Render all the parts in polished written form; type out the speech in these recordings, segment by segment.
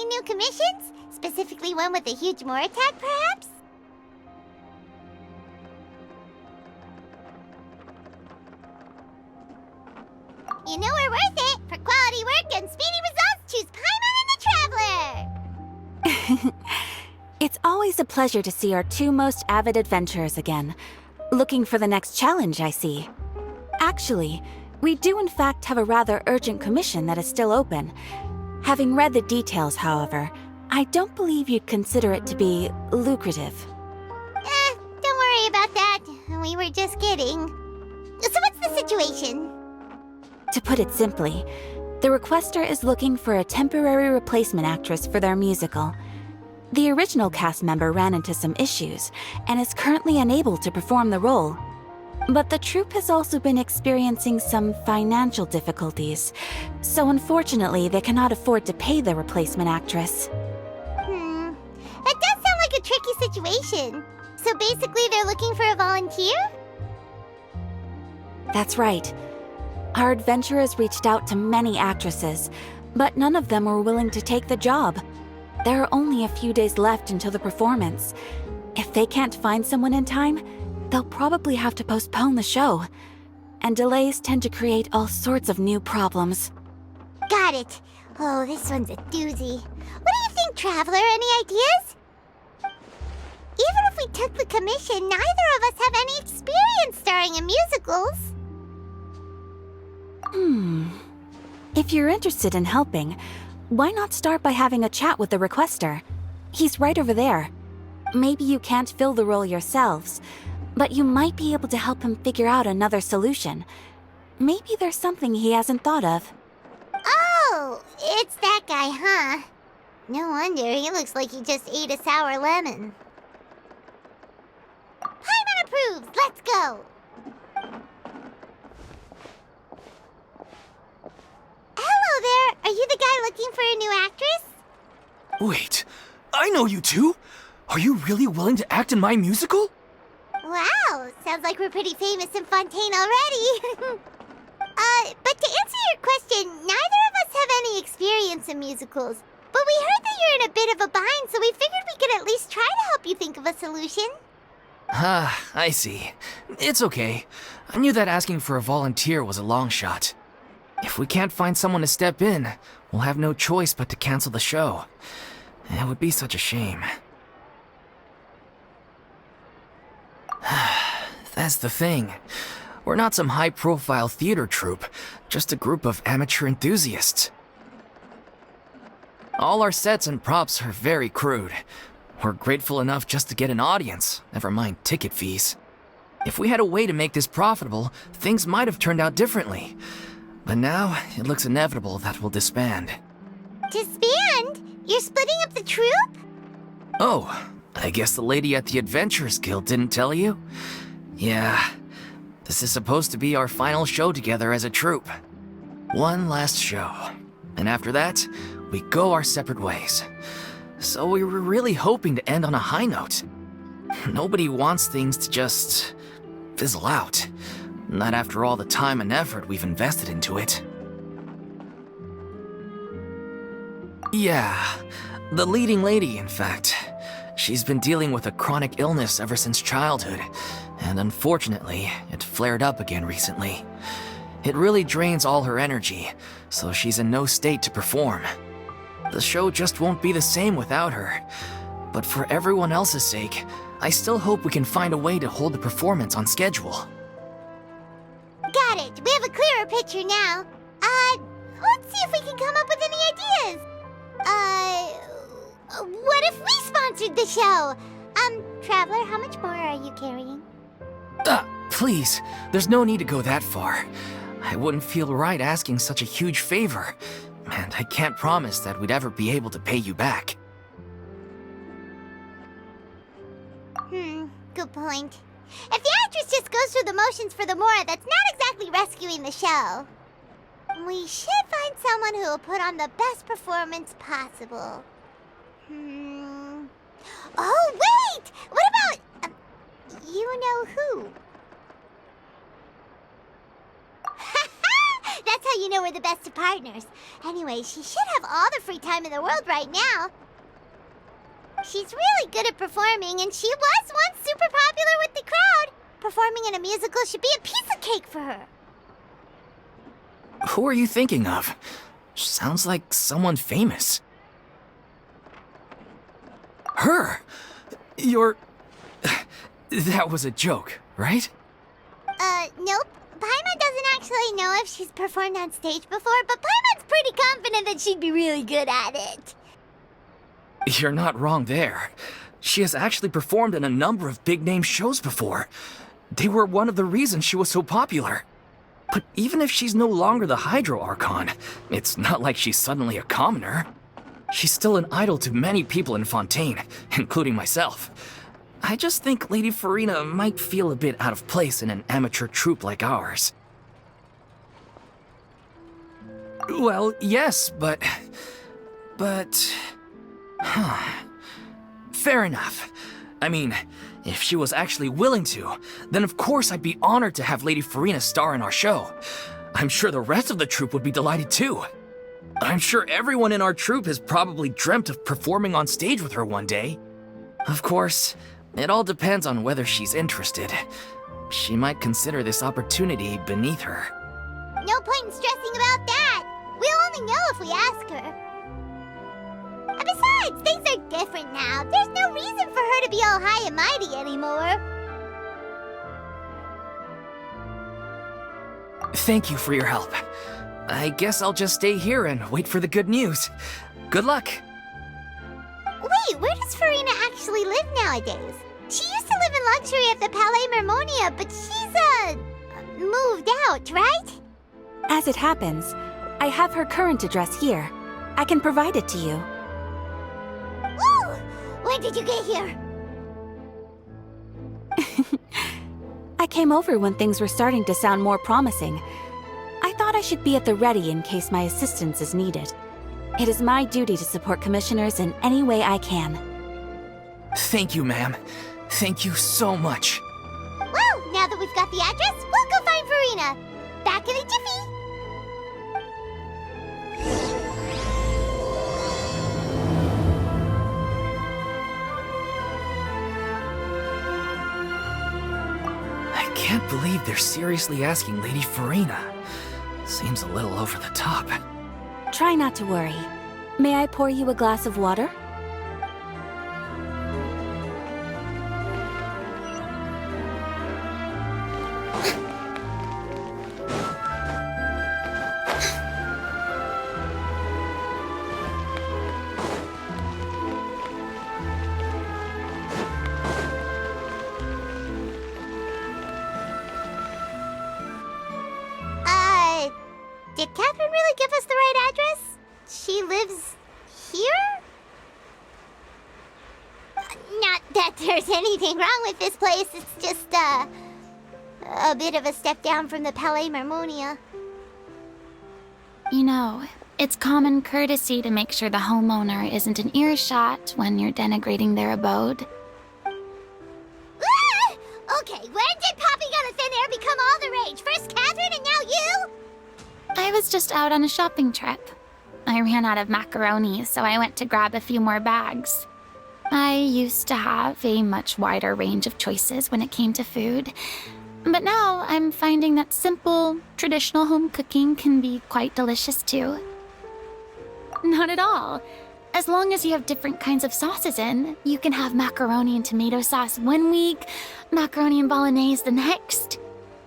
New commissions? Specifically one with a huge more attack, perhaps? You know we're worth it! For quality work and speedy results, choose Paimon and the Traveler! It's always a pleasure to see our two most avid adventurers again. Looking for the next challenge, I see. Actually, we do in fact have a rather urgent commission that is still open. Having read the details, however, I don't believe you'd consider it to be lucrative. Don't worry about that. We were just kidding. So what's the situation? To put it simply, the requester is looking for a temporary replacement actress for their musical. The original cast member ran into some issues and is currently unable to perform the role. But the troupe has also been experiencing some financial difficulties, so unfortunately they cannot afford to pay the replacement actress. That does sound like a tricky situation. So basically they're looking for a volunteer? That's right. Our adventurers reached out to many actresses, but none of them were willing to take the job. There are only a few days left until the performance. If they can't find someone in time, they'll probably have to postpone the show. And delays tend to create all sorts of new problems. Got it. Oh, this one's a doozy. What do you think, Traveler? Any ideas? Even if we took the commission, neither of us have any experience starring in musicals. If you're interested in helping, why not start by having a chat with the requester? He's right over there. Maybe you can't fill the role yourselves, but you might be able to help him figure out another solution. Maybe there's something he hasn't thought of. Oh, it's that guy, huh? No wonder, he looks like he just ate a sour lemon. Paimon approves! Let's go! Hello there! Are you the guy looking for a new actress? Wait, I know you two! Are you really willing to act in my musical? Wow, sounds like we're pretty famous in Fontaine already. But to answer your question, neither of us have any experience in musicals. But we heard that you're in a bit of a bind, so we figured we could at least try to help you think of a solution. I see. It's okay. I knew that asking for a volunteer was a long shot. If we can't find someone to step in, we'll have no choice but to cancel the show. It would be such a shame. That's the thing. We're not some high-profile theater troupe, just a group of amateur enthusiasts. All our sets and props are very crude. We're grateful enough just to get an audience, never mind ticket fees. If we had a way to make this profitable, things might have turned out differently. But now, it looks inevitable that we'll disband. Disband? You're splitting up the troupe? Oh, I guess the lady at the Adventurers Guild didn't tell you? Yeah, this is supposed to be our final show together as a troupe. One last show. And after that, we go our separate ways. So we were really hoping to end on a high note. Nobody wants things to just fizzle out. Not after all the time and effort we've invested into it. Yeah, the leading lady, in fact. She's been dealing with a chronic illness ever since childhood, and unfortunately, it flared up again recently. It really drains all her energy, so she's in no state to perform. The show just won't be the same without her. But for everyone else's sake, I still hope we can find a way to hold the performance on schedule. Got it. We have a clearer picture now. Let's see if we can come up with any ideas. What if we sponsored the show? Traveler, how much more are you carrying? Please, there's no need to go that far. I wouldn't feel right asking such a huge favor, and I can't promise that we'd ever be able to pay you back. Good point. If the actress just goes through the motions for the Mora, that's not exactly rescuing the show. We should find someone who will put on the best performance possible. Oh, wait! What about... you know who? That's how you know we're the best of partners. Anyway, she should have all the free time in the world right now. She's really good at performing, and she was once super popular with the crowd. Performing in a musical should be a piece of cake for her. Who are you thinking of? Sounds like someone famous. Her? You're... That was a joke, right? Nope. Paimon doesn't actually know if she's performed on stage before, but Paimon's pretty confident that she'd be really good at it. You're not wrong there. She has actually performed in a number of big-name shows before. They were one of the reasons she was so popular. But even if she's no longer the Hydro Archon, it's not like she's suddenly a commoner. She's still an idol to many people in Fontaine, including myself. I just think Lady Furina might feel a bit out of place in an amateur troupe like ours. Well, yes, but... Fair enough. I mean, if she was actually willing to, then of course I'd be honored to have Lady Furina star in our show. I'm sure the rest of the troupe would be delighted too. I'm sure everyone in our troupe has probably dreamt of performing on stage with her one day. Of course, it all depends on whether she's interested. She might consider this opportunity beneath her. No point in stressing about that. We'll only know if we ask her. And besides, things are different now. There's no reason for her to be all high and mighty anymore. Thank you for your help. I guess I'll just stay here and wait for the good news. Good luck. Wait, where does Furina actually live nowadays? She used to live in luxury at the Palais Mermonia, but she's, moved out, right? As it happens, I have her current address here. I can provide it to you. Woo! When did you get here? I came over when things were starting to sound more promising. I thought I should be at the ready in case my assistance is needed. It is my duty to support commissioners in any way I can. Thank you, ma'am. Thank you so much. Well, now that we've got the address, we'll go find Furina. Back in a jiffy. I can't believe they're seriously asking Lady Furina. Seems a little over the top. Try not to worry. May I pour you a glass of water? Did Catherine really give us the right address? She lives here? Not that there's anything wrong with this place. It's just, a bit of a step down from the Palais Mermonia. You know, it's common courtesy to make sure the homeowner isn't in earshot when you're denigrating their abode. Ah! Okay, when did popping out of thin air become all the rage? First Catherine and now you? I was just out on a shopping trip. I ran out of macaroni, so I went to grab a few more bags. I used to have a much wider range of choices when it came to food, but now I'm finding that simple, traditional home cooking can be quite delicious too. Not at all. As long as you have different kinds of sauces in, you can have macaroni and tomato sauce one week, macaroni and bolognese the next.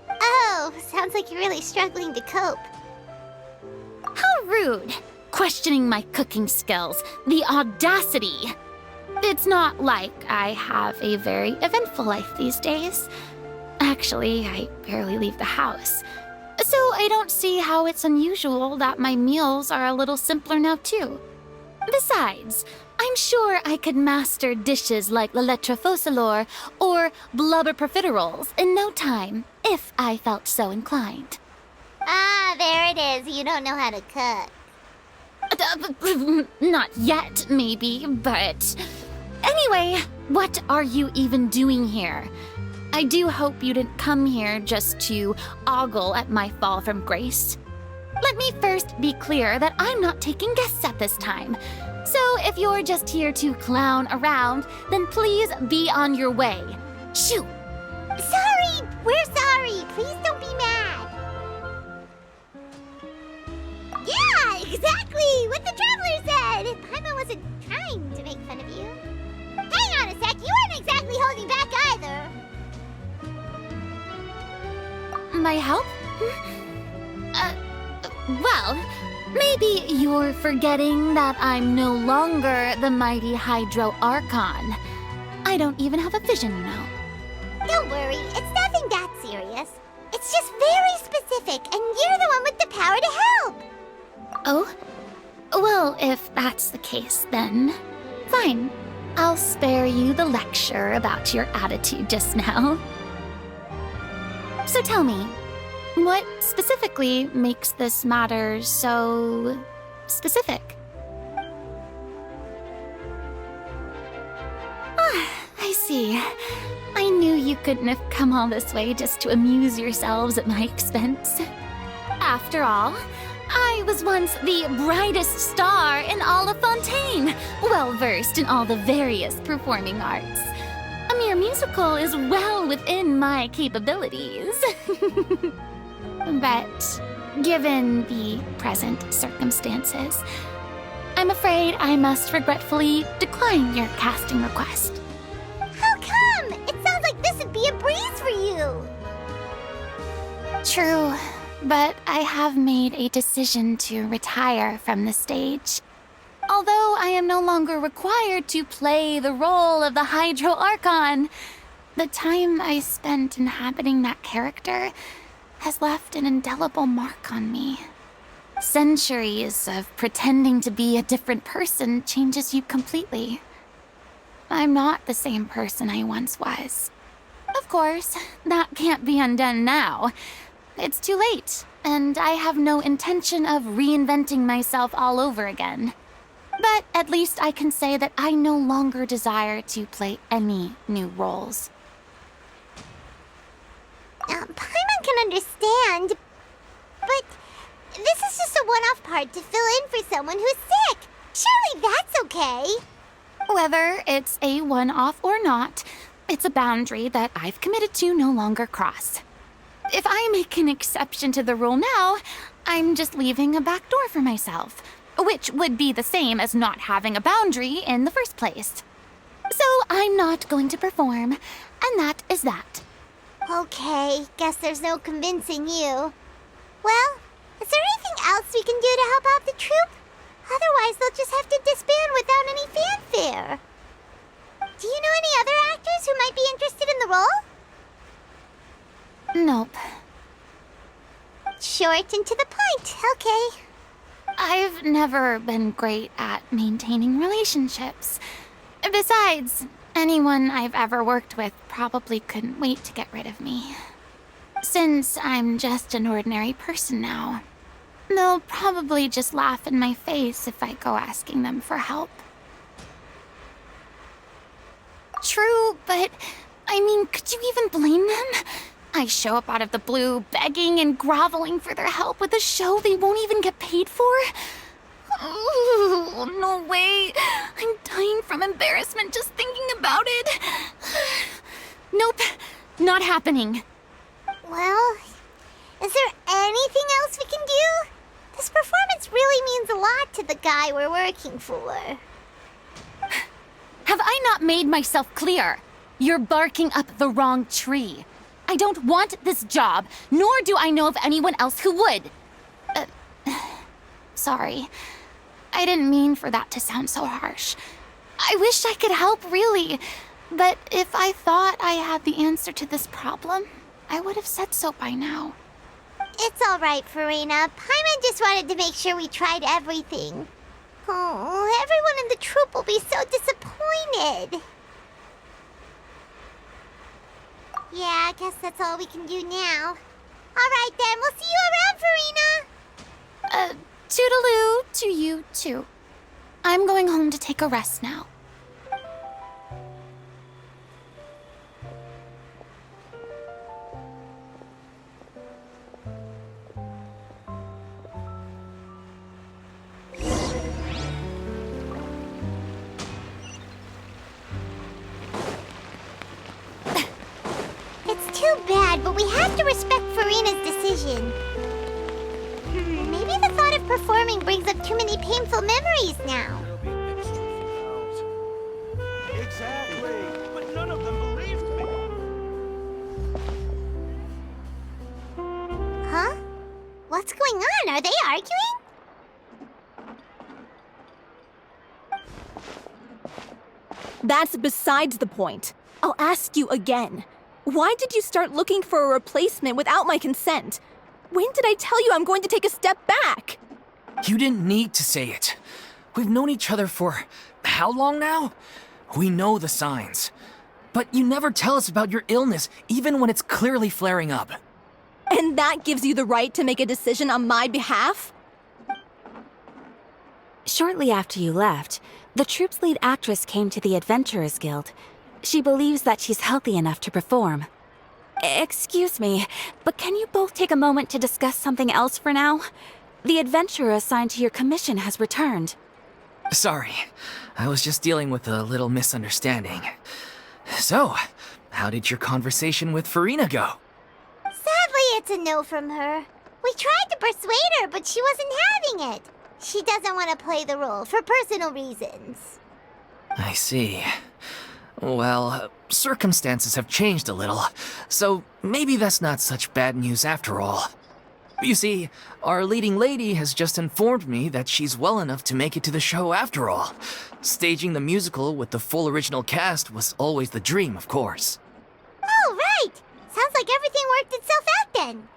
Oh, sounds like you're really struggling to cope. How rude! Questioning my cooking skills. The audacity! It's not like I have a very eventful life these days. Actually, I barely leave the house. So I don't see how it's unusual that my meals are a little simpler now too. Besides, I'm sure I could master dishes like la lettre focilor or blubber profiteroles in no time, if I felt so inclined. Ah, there it is. You don't know how to cook. Not yet, maybe, but... Anyway, what are you even doing here? I do hope you didn't come here just to ogle at my fall from grace. Let me first be clear that I'm not taking guests at this time. So if you're just here to clown around, then please be on your way. Shoo! Sorry! We're sorry! Please don't be mad! Yeah, exactly! What the traveler said! Paimon wasn't trying to make fun of you. Hang on a sec, you weren't exactly holding back either. My help? Well, maybe you're forgetting that I'm no longer the mighty Hydro Archon. I don't even have a vision, you know. Don't worry, it's nothing that serious. It's just very specific, and you're the one with the power to help. Oh? Well, if that's the case, then fine. I'll spare you the lecture about your attitude just now. So tell me, what specifically makes this matter so specific? Ah, I see. I knew you couldn't have come all this way just to amuse yourselves at my expense. After all, I was once the brightest star in all of Fontaine, well-versed in all the various performing arts. A mere musical is well within my capabilities. But given the present circumstances, I'm afraid I must regretfully decline your casting request. How come? It sounds like this would be a breeze for you. True, but I have made a decision to retire from the stage. Although I am no longer required to play the role of the Hydro Archon, the time I spent inhabiting that character has left an indelible mark on me. Centuries of pretending to be a different person changes you completely. I'm not the same person I once was. Of course, that can't be undone now. It's too late, and I have no intention of reinventing myself all over again. But at least I can say that I no longer desire to play any new roles. Paimon can understand, but this is just a one-off part to fill in for someone who's sick. Surely that's okay. Whether it's a one-off or not, it's a boundary that I've committed to no longer cross. If I make an exception to the rule now, I'm just leaving a back door for myself, which would be the same as not having a boundary in the first place. So I'm not going to perform, and that is that. Okay, guess there's no convincing you. Well, is there anything else we can do to help out the troupe? Otherwise, they'll just have to disband without any fanfare. Do you know any other actors who might be interested in the role? Nope. Short and to the point, okay. I've never been great at maintaining relationships. Besides, anyone I've ever worked with probably couldn't wait to get rid of me. Since I'm just an ordinary person now, they'll probably just laugh in my face if I go asking them for help. True, but I mean, could you even blame them? I show up out of the blue, begging and groveling for their help with a show they won't even get paid for? Oh, no way. I'm dying from embarrassment just thinking about it. Nope, not happening. Well, is there anything else we can do? This performance really means a lot to the guy we're working for. Have I not made myself clear? You're barking up the wrong tree. I don't want this job, nor do I know of anyone else who would. Sorry. I didn't mean for that to sound so harsh. I wish I could help, really. But if I thought I had the answer to this problem, I would have said so by now. It's all right, Furina. Paimon just wanted to make sure we tried everything. Oh, everyone in the troupe will be so disappointed. Yeah, I guess that's all we can do now. All right then, we'll see you around, Furina. Toodaloo to you too. I'm going home to take a rest now. It's too bad, but we have to respect Furina's decision. Maybe the thought of performing brings up too many painful memories now. There'll be mixed reviews. Exactly, but none of them believed me. Huh? What's going on? Are they arguing? That's besides the point. I'll ask you again. Why did you start looking for a replacement without my consent? When did I tell you I'm going to take a step back? You didn't need to say it. We've known each other for how long now? We know the signs. But you never tell us about your illness, even when it's clearly flaring up. And that gives you the right to make a decision on my behalf? Shortly after you left, the troupe's lead actress came to the Adventurers Guild. She believes that she's healthy enough to perform. Excuse me, but can you both take a moment to discuss something else for now? The adventurer assigned to your commission has returned. Sorry, I was just dealing with a little misunderstanding. So, how did your conversation with Furina go? Sadly, it's a no from her. We tried to persuade her, but she wasn't having it. She doesn't want to play the role for personal reasons. I see. Well, circumstances have changed a little, so maybe that's not such bad news after all. You see, our leading lady has just informed me that she's well enough to make it to the show after all. Staging the musical with the full original cast was always the dream, of course. Oh, right! Sounds like everything worked itself out then.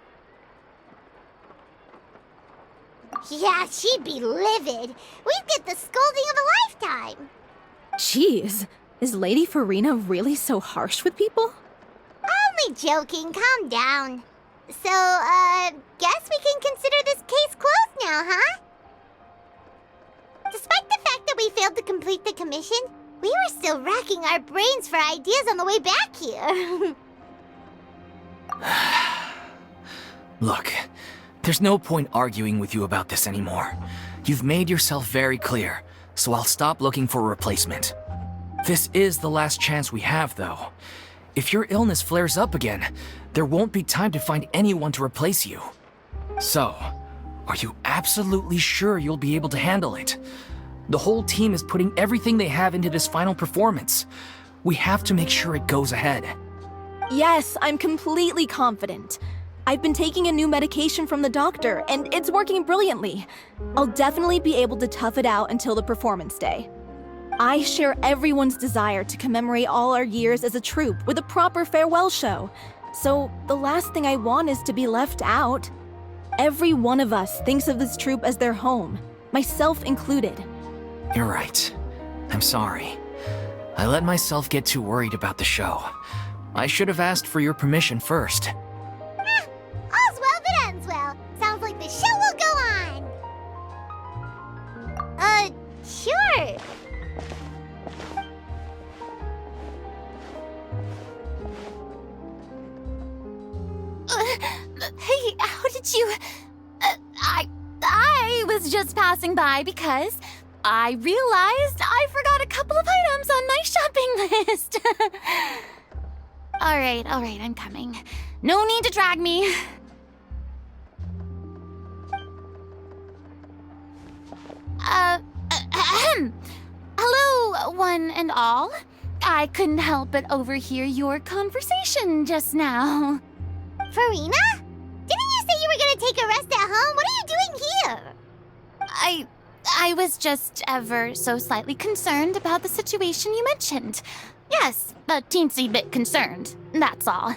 Yeah, she'd be livid. We'd get the scolding of a lifetime. Jeez, is Lady Furina really so harsh with people? Only joking, calm down. So, guess we can consider this case closed now, huh? Despite the fact that we failed to complete the commission, we were still racking our brains for ideas on the way back here. Look, there's no point arguing with you about this anymore. You've made yourself very clear, so I'll stop looking for a replacement. This is the last chance we have, though. If your illness flares up again, there won't be time to find anyone to replace you. So, are you absolutely sure you'll be able to handle it? The whole team is putting everything they have into this final performance. We have to make sure it goes ahead. Yes, I'm completely confident. I've been taking a new medication from the doctor, and it's working brilliantly. I'll definitely be able to tough it out until the performance day. I share everyone's desire to commemorate all our years as a troupe with a proper farewell show. So the last thing I want is to be left out. Every one of us thinks of this troupe as their home, myself included. You're right. I'm sorry. I let myself get too worried about the show. I should have asked for your permission first. All's well that ends well. Sounds like the show will go on. Sure. Hey, how did you... I was just passing by because I realized I forgot a couple of items on my shopping list. All right, I'm coming. No need to drag me. Hello, one and all. I couldn't help but overhear your conversation just now. Furina? Didn't you say you were gonna take a rest at home? What are you doing here? I was just ever so slightly concerned about the situation you mentioned. Yes, a teensy bit concerned, that's all.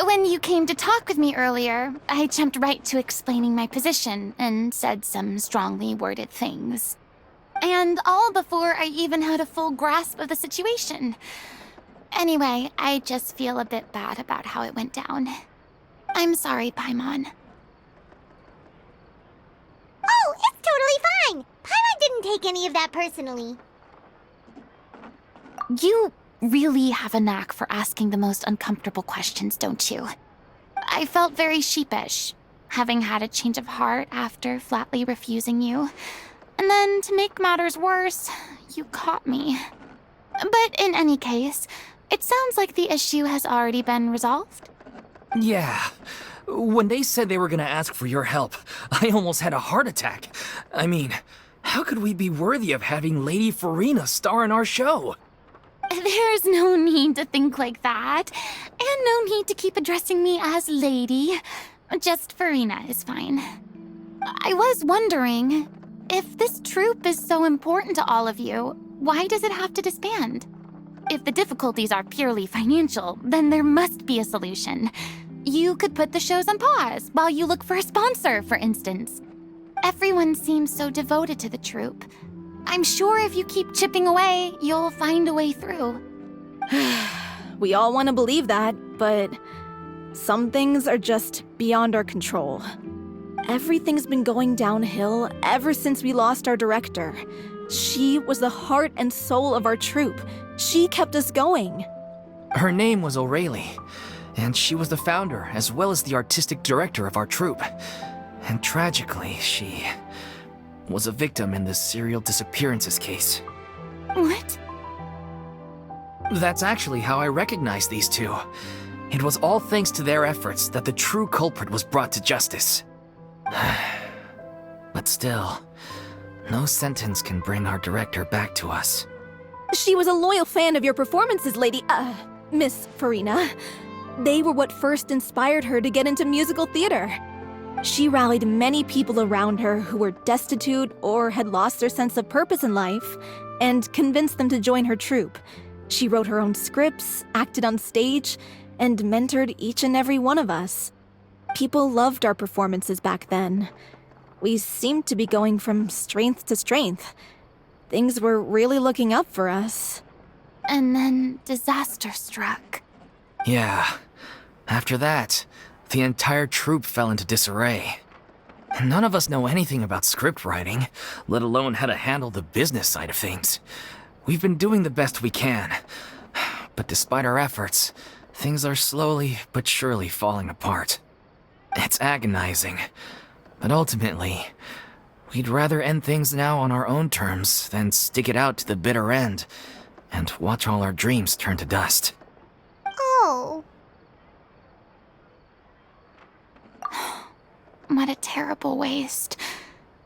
When you came to talk with me earlier, I jumped right to explaining my position and said some strongly worded things. And all before I even had a full grasp of the situation. Anyway, I just feel a bit bad about how it went down. I'm sorry, Paimon. Oh, it's totally fine. Paimon didn't take any of that personally. You really have a knack for asking the most uncomfortable questions, don't you? I felt very sheepish, having had a change of heart after flatly refusing you. And then, to make matters worse, you caught me. But in any case, it sounds like the issue has already been resolved. Yeah. When they said they were gonna ask for your help, I almost had a heart attack. I mean, how could we be worthy of having Lady Furina star in our show? There's no need to think like that, and no need to keep addressing me as Lady. Just Furina is fine. I was wondering, if this troupe is so important to all of you, why does it have to disband? If the difficulties are purely financial, then there must be a solution. You could put the shows on pause while you look for a sponsor, for instance. Everyone seems so devoted to the troupe. I'm sure if you keep chipping away, you'll find a way through. We all want to believe that, but some things are just beyond our control. Everything's been going downhill ever since we lost our director. She was the heart and soul of our troupe. She kept us going. Her name was O'Reilly, and she was the founder as well as the artistic director of our troupe. And tragically, she was a victim in the serial disappearances case. What? That's actually how I recognized these two. It was all thanks to their efforts that the true culprit was brought to justice. But still, no sentence can bring our director back to us. She was a loyal fan of your performances, Miss Furina. They were what first inspired her to get into musical theater. She rallied many people around her who were destitute or had lost their sense of purpose in life, and convinced them to join her troupe. She wrote her own scripts, acted on stage, and mentored each and every one of us. People loved our performances back then. We seemed to be going from strength to strength. Things were really looking up for us. And then disaster struck. Yeah. After that, the entire troupe fell into disarray. None of us know anything about script writing, let alone how to handle the business side of things. We've been doing the best we can. But despite our efforts, things are slowly but surely falling apart. It's agonizing. But ultimately, we'd rather end things now on our own terms than stick it out to the bitter end and watch all our dreams turn to dust. Oh. What a terrible waste.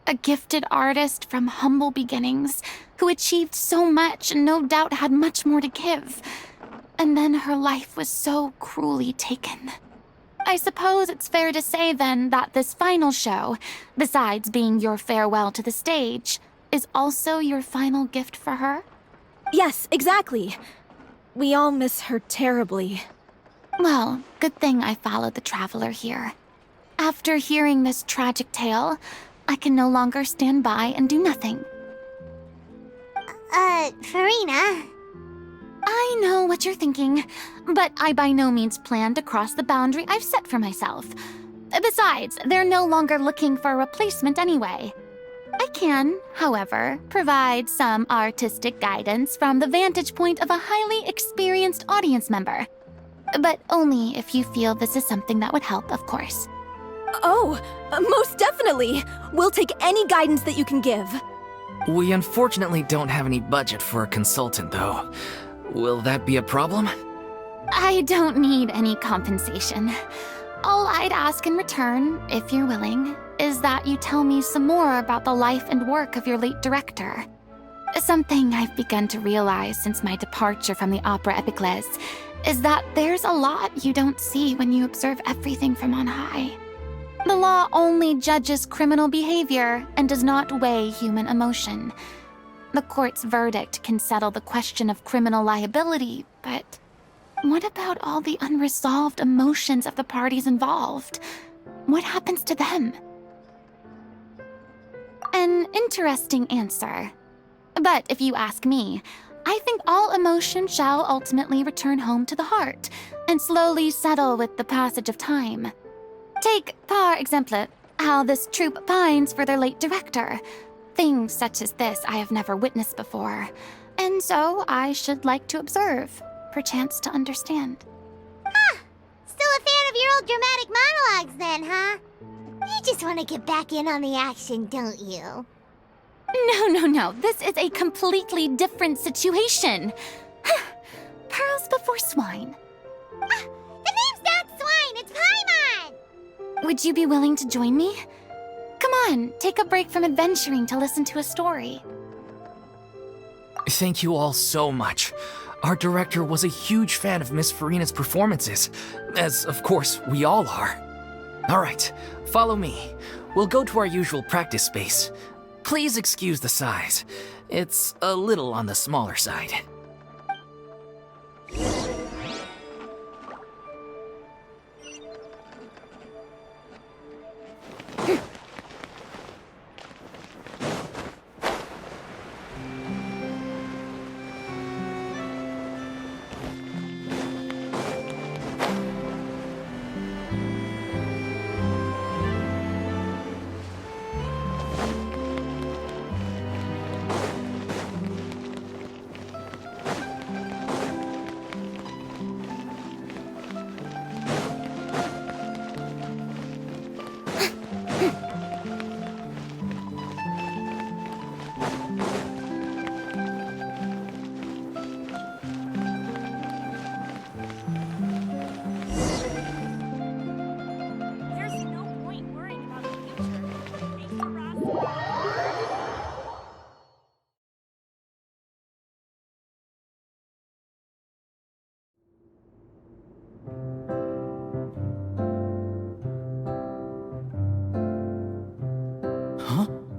A gifted artist from humble beginnings who achieved so much and no doubt had much more to give. And then her life was so cruelly taken. I suppose it's fair to say then that this final show, besides being your farewell to the stage, is also your final gift for her? Yes, exactly. We all miss her terribly. Well, good thing I followed the Traveler here. After hearing this tragic tale, I can no longer stand by and do nothing. Furina. I know what you're thinking, but I by no means plan to cross the boundary I've set for myself. Besides, they're no longer looking for a replacement anyway. I can, however, provide some artistic guidance from the vantage point of a highly experienced audience member. But only if you feel this is something that would help, of course. Oh, most definitely! We'll take any guidance that you can give. We unfortunately don't have any budget for a consultant, though. Will that be a problem? I don't need any compensation. All I'd ask in return, if you're willing, is that you tell me some more about the life and work of your late director. Something I've begun to realize since my departure from the Opera Epiclese is that there's a lot you don't see when you observe everything from on high. The law only judges criminal behavior and does not weigh human emotion. The court's verdict can settle the question of criminal liability, but what about all the unresolved emotions of the parties involved? What happens to them? An interesting answer. But if you ask me, I think all emotion shall ultimately return home to the heart and slowly settle with the passage of time. Take, par exemple, how this troupe pines for their late director. Things such as this I have never witnessed before, and so I should like to observe, perchance to understand. Still a fan of your old dramatic monologues then, huh? You just want to get back in on the action, don't you? No. This is a completely different situation. Pearls before swine. The name's not Swine, it's Paimon! Would you be willing to join me? Come on, take a break from adventuring to listen to a story. Thank you all so much. Our director was a huge fan of Miss Furina's performances, as of course we all are. All right, follow me. We'll go to our usual practice space. Please excuse the size. It's a little on the smaller side.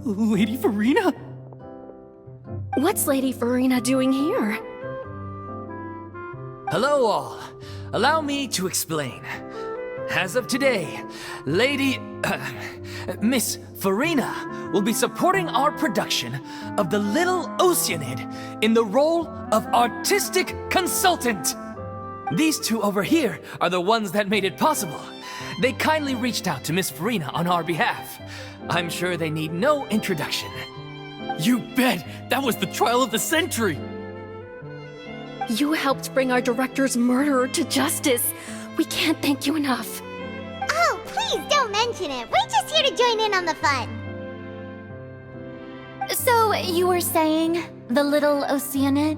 Lady Furina? What's Lady Furina doing here? Hello all. Allow me to explain. As of today, Miss Furina will be supporting our production of The Little Oceanid in the role of artistic consultant. These two over here are the ones that made it possible. They kindly reached out to Miss Furina on our behalf. I'm sure they need no introduction. You bet! That was the trial of the century! You helped bring our director's murderer to justice. We can't thank you enough. Oh, please don't mention it. We're just here to join in on the fun. So, you were saying The Little Oceanid?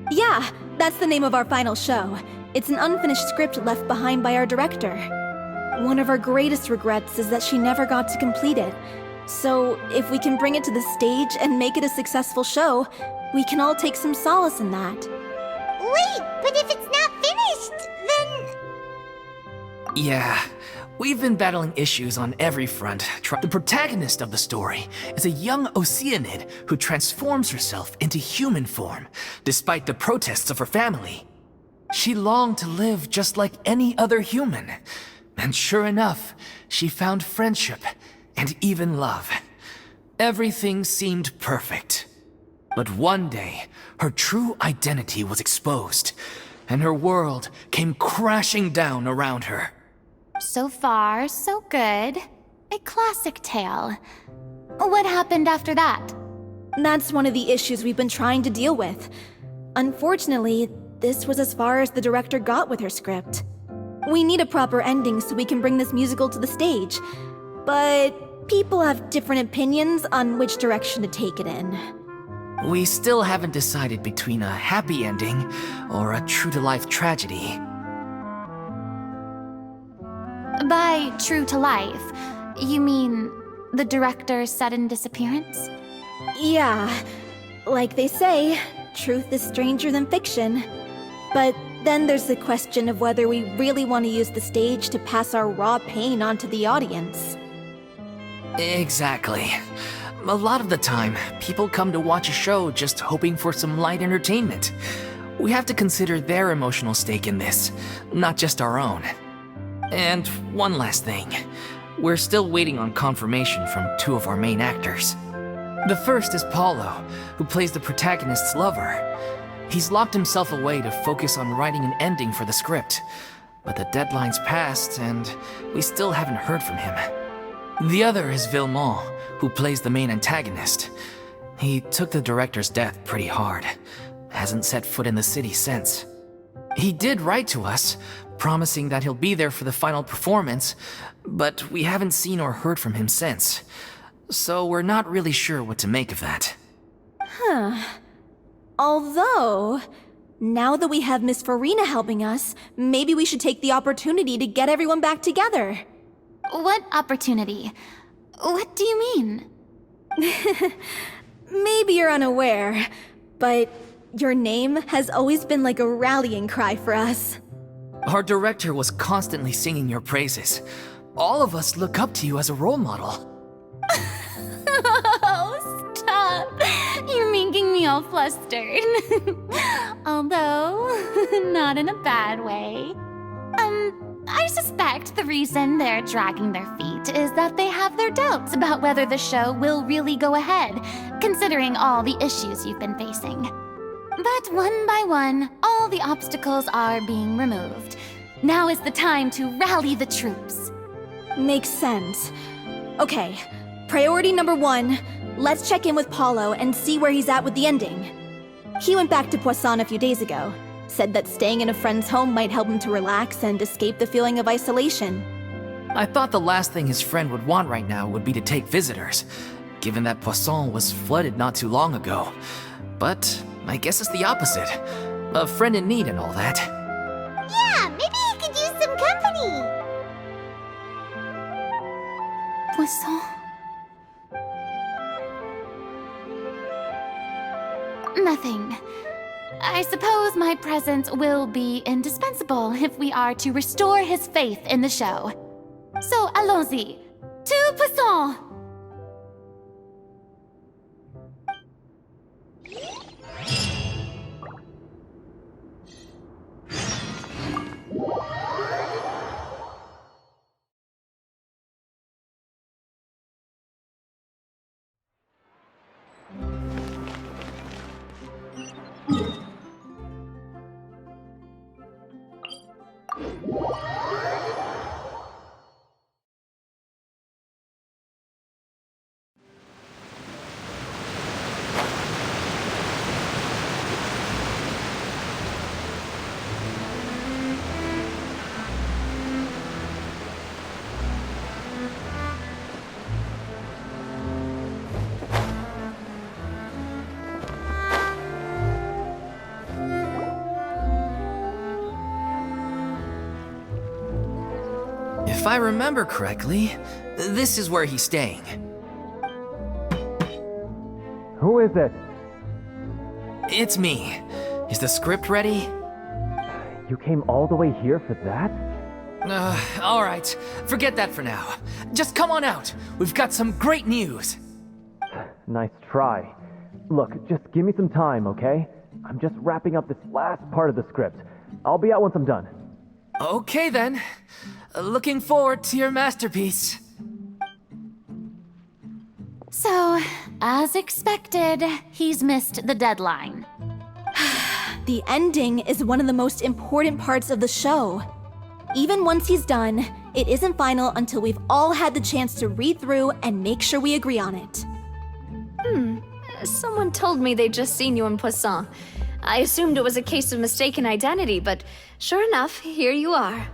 Yeah, that's the name of our final show. It's an unfinished script left behind by our director. One of our greatest regrets is that she never got to complete it. So, if we can bring it to the stage and make it a successful show, we can all take some solace in that. Wait, but if it's not finished, then... Yeah, we've been battling issues on every front. The protagonist of the story is a young Oceanid who transforms herself into human form, despite the protests of her family. She longed to live just like any other human. And sure enough, she found friendship and even love. Everything seemed perfect. But one day, her true identity was exposed, and her world came crashing down around her. So far, so good. A classic tale. What happened after that? That's one of the issues we've been trying to deal with. Unfortunately, this was as far as the director got with her script. We need a proper ending so we can bring this musical to the stage. But people have different opinions on which direction to take it in. We still haven't decided between a happy ending or a true-to-life tragedy. By true to life, you mean the director's sudden disappearance? Yeah, like they say, truth is stranger than fiction. But then there's the question of whether we really want to use the stage to pass our raw pain onto the audience. Exactly. A lot of the time, people come to watch a show just hoping for some light entertainment. We have to consider their emotional stake in this, not just our own. And one last thing. We're still waiting on confirmation from two of our main actors. The first is Paulo, who plays the protagonist's lover. He's locked himself away to focus on writing an ending for the script, but the deadline's passed and we still haven't heard from him. The other is Villemont, who plays the main antagonist. He took the director's death pretty hard. Hasn't set foot in the city since. He did write to us, promising that he'll be there for the final performance, but we haven't seen or heard from him since. So we're not really sure what to make of that. Although, now that we have Miss Furina helping us, maybe we should take the opportunity to get everyone back together. What opportunity? What do you mean? Maybe you're unaware, but your name has always been like a rallying cry for us. Our director was constantly singing your praises. All of us look up to you as a role model. Oh, stop! You're making me all flustered. Although, not in a bad way. I suspect the reason they're dragging their feet is that they have their doubts about whether the show will really go ahead, considering all the issues you've been facing. But one by one, all the obstacles are being removed. Now is the time to rally the troops. Makes sense. Okay, priority number 1, let's check in with Paulo and see where he's at with the ending. He went back to Poisson a few days ago. Said that staying in a friend's home might help him to relax and escape the feeling of isolation. I thought the last thing his friend would want right now would be to take visitors, given that Poisson was flooded not too long ago. But I guess it's the opposite. A friend in need and all that. Yeah, maybe he could use some company. Poisson? Nothing. I suppose my presence will be indispensable if we are to restore his faith in the show. So, allons-y. To Poisson! If I remember correctly, this is where he's staying. Who is it? It's me. Is the script ready? You came all the way here for that? All right. Forget that for now. Just come on out. We've got some great news. Nice try. Look, just give me some time, okay? I'm just wrapping up this last part of the script. I'll be out once I'm done. Okay then. Looking forward to your masterpiece. So, as expected, he's missed the deadline. The ending is one of the most important parts of the show. Even once he's done, it isn't final until we've all had the chance to read through and make sure we agree on it. Someone told me they'd just seen you in Poisson. I assumed it was a case of mistaken identity, but sure enough, here you are.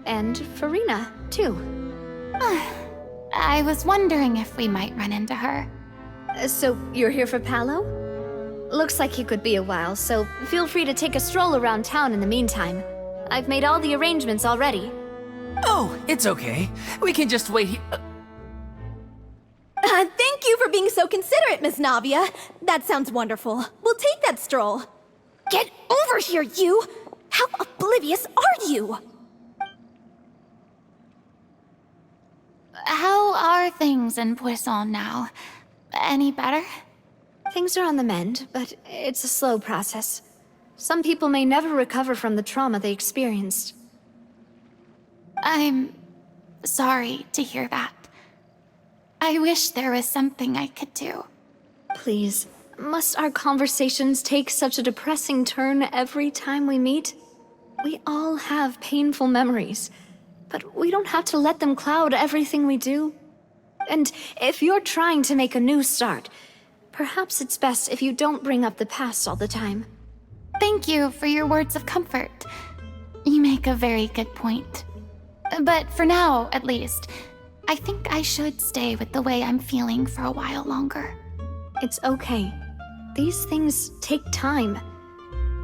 And Furina, too. I was wondering if we might run into her. So, you're here for Paolo? Looks like he could be a while, so feel free to take a stroll around town in the meantime. I've made all the arrangements already. Oh, it's okay. We can just wait here. Thank you for being so considerate, Miss Navia. That sounds wonderful. We'll take that stroll. Get over here, you! How oblivious are you? How are things in Poisson now? Any better? Things are on the mend, but it's a slow process. Some people may never recover from the trauma they experienced. I'm sorry to hear that. I wish there was something I could do. Please, must our conversations take such a depressing turn every time we meet? We all have painful memories, but we don't have to let them cloud everything we do. And if you're trying to make a new start, perhaps it's best if you don't bring up the past all the time. Thank you for your words of comfort. You make a very good point. But for now, at least, I think I should stay with the way I'm feeling for a while longer. It's okay. These things take time.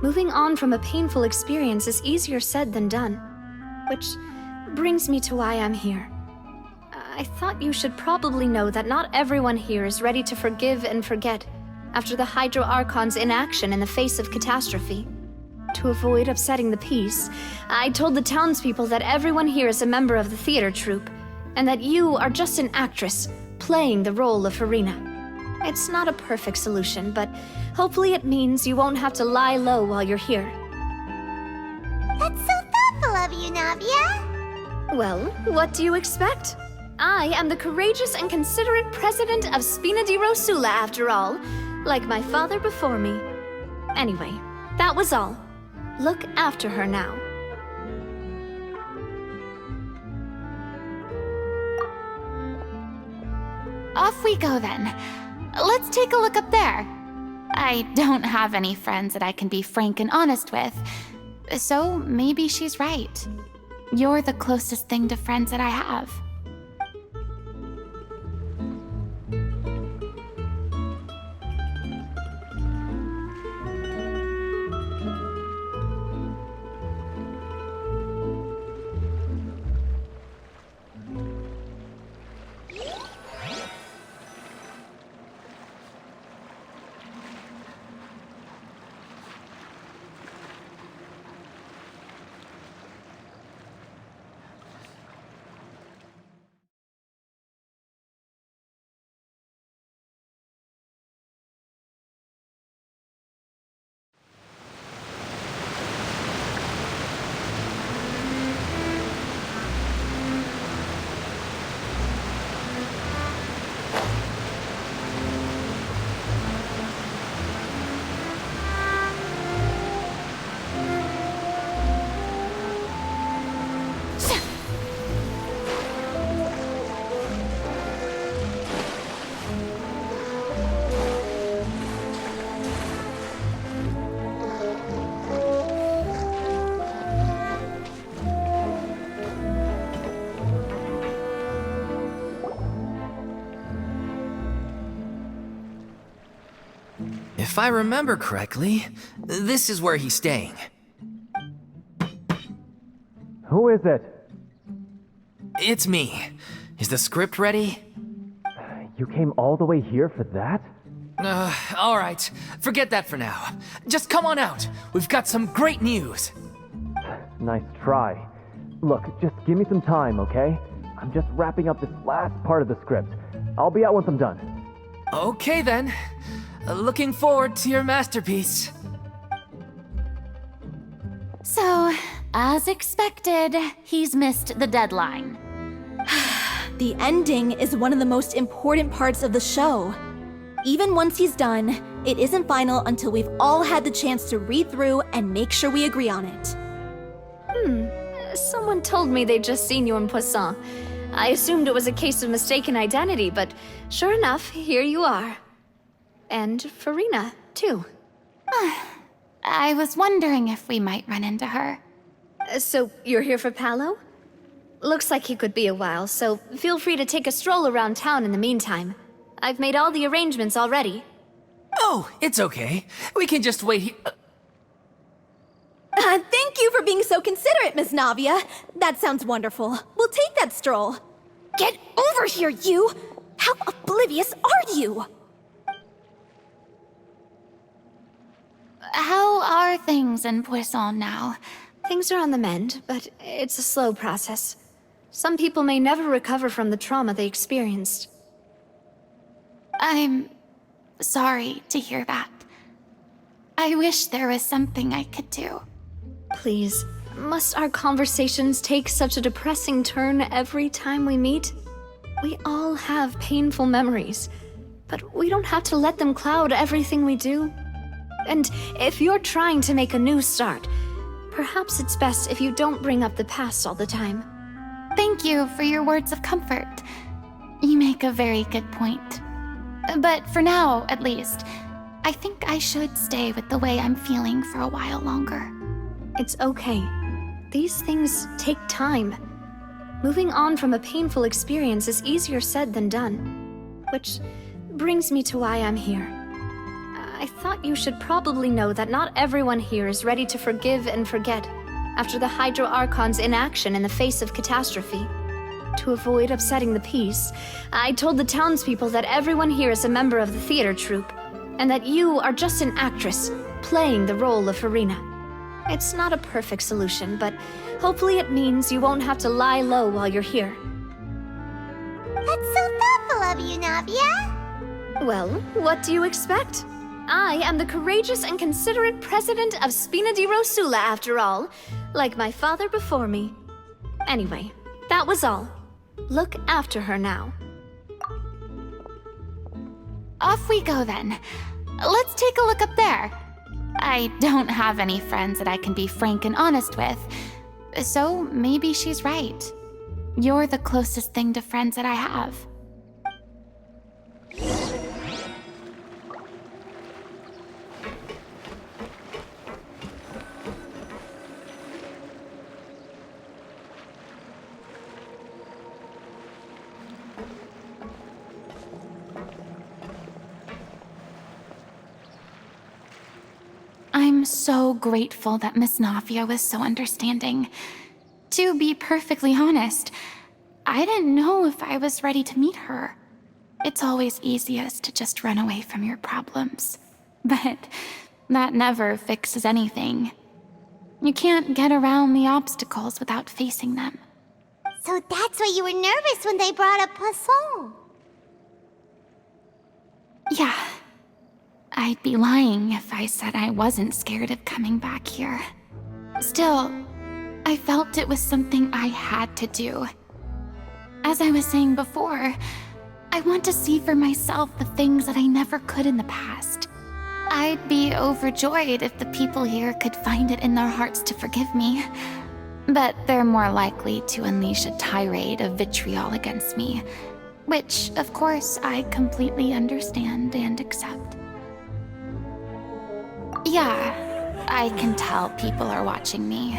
Moving on from a painful experience is easier said than done. Which brings me to why I'm here. I thought you should probably know that not everyone here is ready to forgive and forget after the Hydro Archon's inaction in the face of catastrophe. To avoid upsetting the peace, I told the townspeople that everyone here is a member of the theater troupe, and that you are just an actress playing the role of Furina. It's not a perfect solution, but hopefully it means you won't have to lie low while you're here. That's so thoughtful of you, Navia. Well, what do you expect? I am the courageous and considerate president of Spina di Rosula, after all, like my father before me. Anyway, that was all. Look after her now. Off we go then. Let's take a look up there. I don't have any friends that I can be frank and honest with, so maybe she's right. You're the closest thing to friends that I have. If I remember correctly, this is where he's staying. Who is it? It's me. Is the script ready? You came all the way here for that? All right. Forget that for now. Just come on out. We've got some great news. Nice try. Look, just give me some time, okay? I'm just wrapping up this last part of the script. I'll be out once I'm done. Okay then. Looking forward to your masterpiece. So, as expected, he's missed the deadline. The ending is one of the most important parts of the show. Even once he's done, it isn't final until we've all had the chance to read through and make sure we agree on it. Someone told me they'd just seen you in Poisson. I assumed it was a case of mistaken identity, but sure enough, here you are. And Furina, too. I was wondering if we might run into her. So, you're here for Paolo? Looks like he could be a while, so feel free to take a stroll around town in the meantime. I've made all the arrangements already. Oh, it's okay. We can just wait here. Thank you for being so considerate, Miss Navia. That sounds wonderful. We'll take that stroll. Get over here, you! How oblivious are you? How are things in Poisson now? Things are on the mend, but it's a slow process. Some people may never recover from the trauma they experienced. I'm sorry to hear that. I wish there was something I could do. Please, must our conversations take such a depressing turn every time we meet? We all have painful memories, but we don't have to let them cloud everything we do. And if you're trying to make a new start, perhaps it's best if you don't bring up the past all the time. Thank you for your words of comfort. You make a very good point. But for now, at least, I think I should stay with the way I'm feeling for a while longer. It's okay. These things take time. Moving on from a painful experience is easier said than done. Which brings me to why I'm here. I thought you should probably know that not everyone here is ready to forgive and forget after the Hydro Archon's inaction in the face of catastrophe. To avoid upsetting the peace, I told the townspeople that everyone here is a member of the theater troupe, and that you are just an actress playing the role of Furina. It's not a perfect solution, but hopefully it means you won't have to lie low while you're here. That's so thoughtful of you, Navia. Well, what do you expect? I am the courageous and considerate president of Spina di Rosula, after all, like my father before me. Anyway, that was all. Look after her now. Off we go then. Let's take a look up there. I don't have any friends that I can be frank and honest with, so maybe she's right. You're the closest thing to friends that I have. I'm so grateful that Miss Navia was so understanding. To be perfectly honest, I didn't know if I was ready to meet her. It's always easiest to just run away from your problems. But that never fixes anything. You can't get around the obstacles without facing them. So that's why you were nervous when they brought up Poisson. Yeah. I'd be lying if I said I wasn't scared of coming back here. Still, I felt it was something I had to do. As I was saying before, I want to see for myself the things that I never could in the past. I'd be overjoyed if the people here could find it in their hearts to forgive me. But they're more likely to unleash a tirade of vitriol against me, which, of course, I completely understand and accept. Yeah, I can tell people are watching me.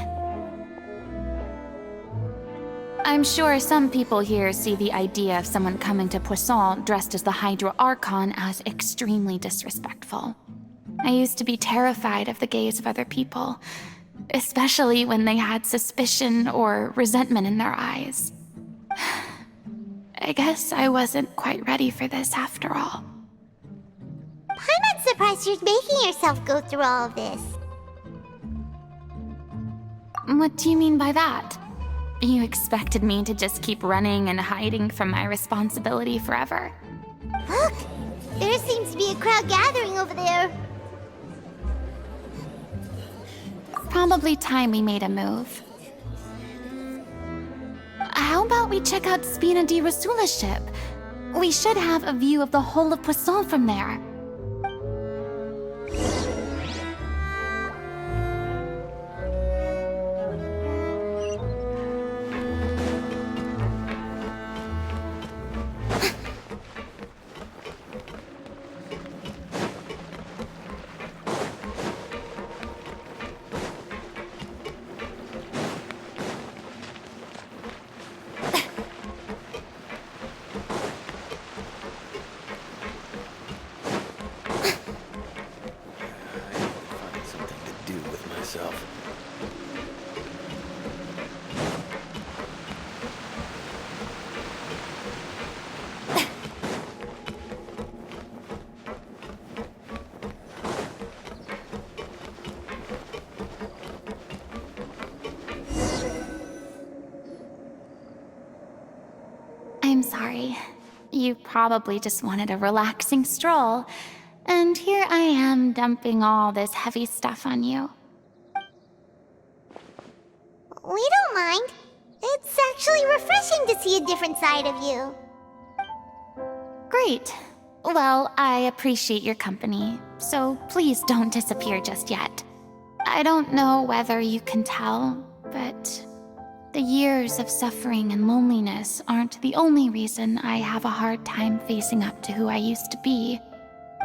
I'm sure some people here see the idea of someone coming to Poisson dressed as the Hydro Archon as extremely disrespectful. I used to be terrified of the gaze of other people, especially when they had suspicion or resentment in their eyes. I guess I wasn't quite ready for this after all. I'm not surprised you're making yourself go through all of this. What do you mean by that? You expected me to just keep running and hiding from my responsibility forever? Look! There seems to be a crowd gathering over there. Probably time we made a move. How about we check out Spina di Rosula's ship? We should have a view of the whole of Poisson from there. I'm sorry. You probably just wanted a relaxing stroll, and here I am dumping all this heavy stuff on you. We don't mind. It's actually refreshing to see a different side of you. Great. Well, I appreciate your company, so please don't disappear just yet. I don't know whether you can tell, but the years of suffering and loneliness aren't the only reason I have a hard time facing up to who I used to be.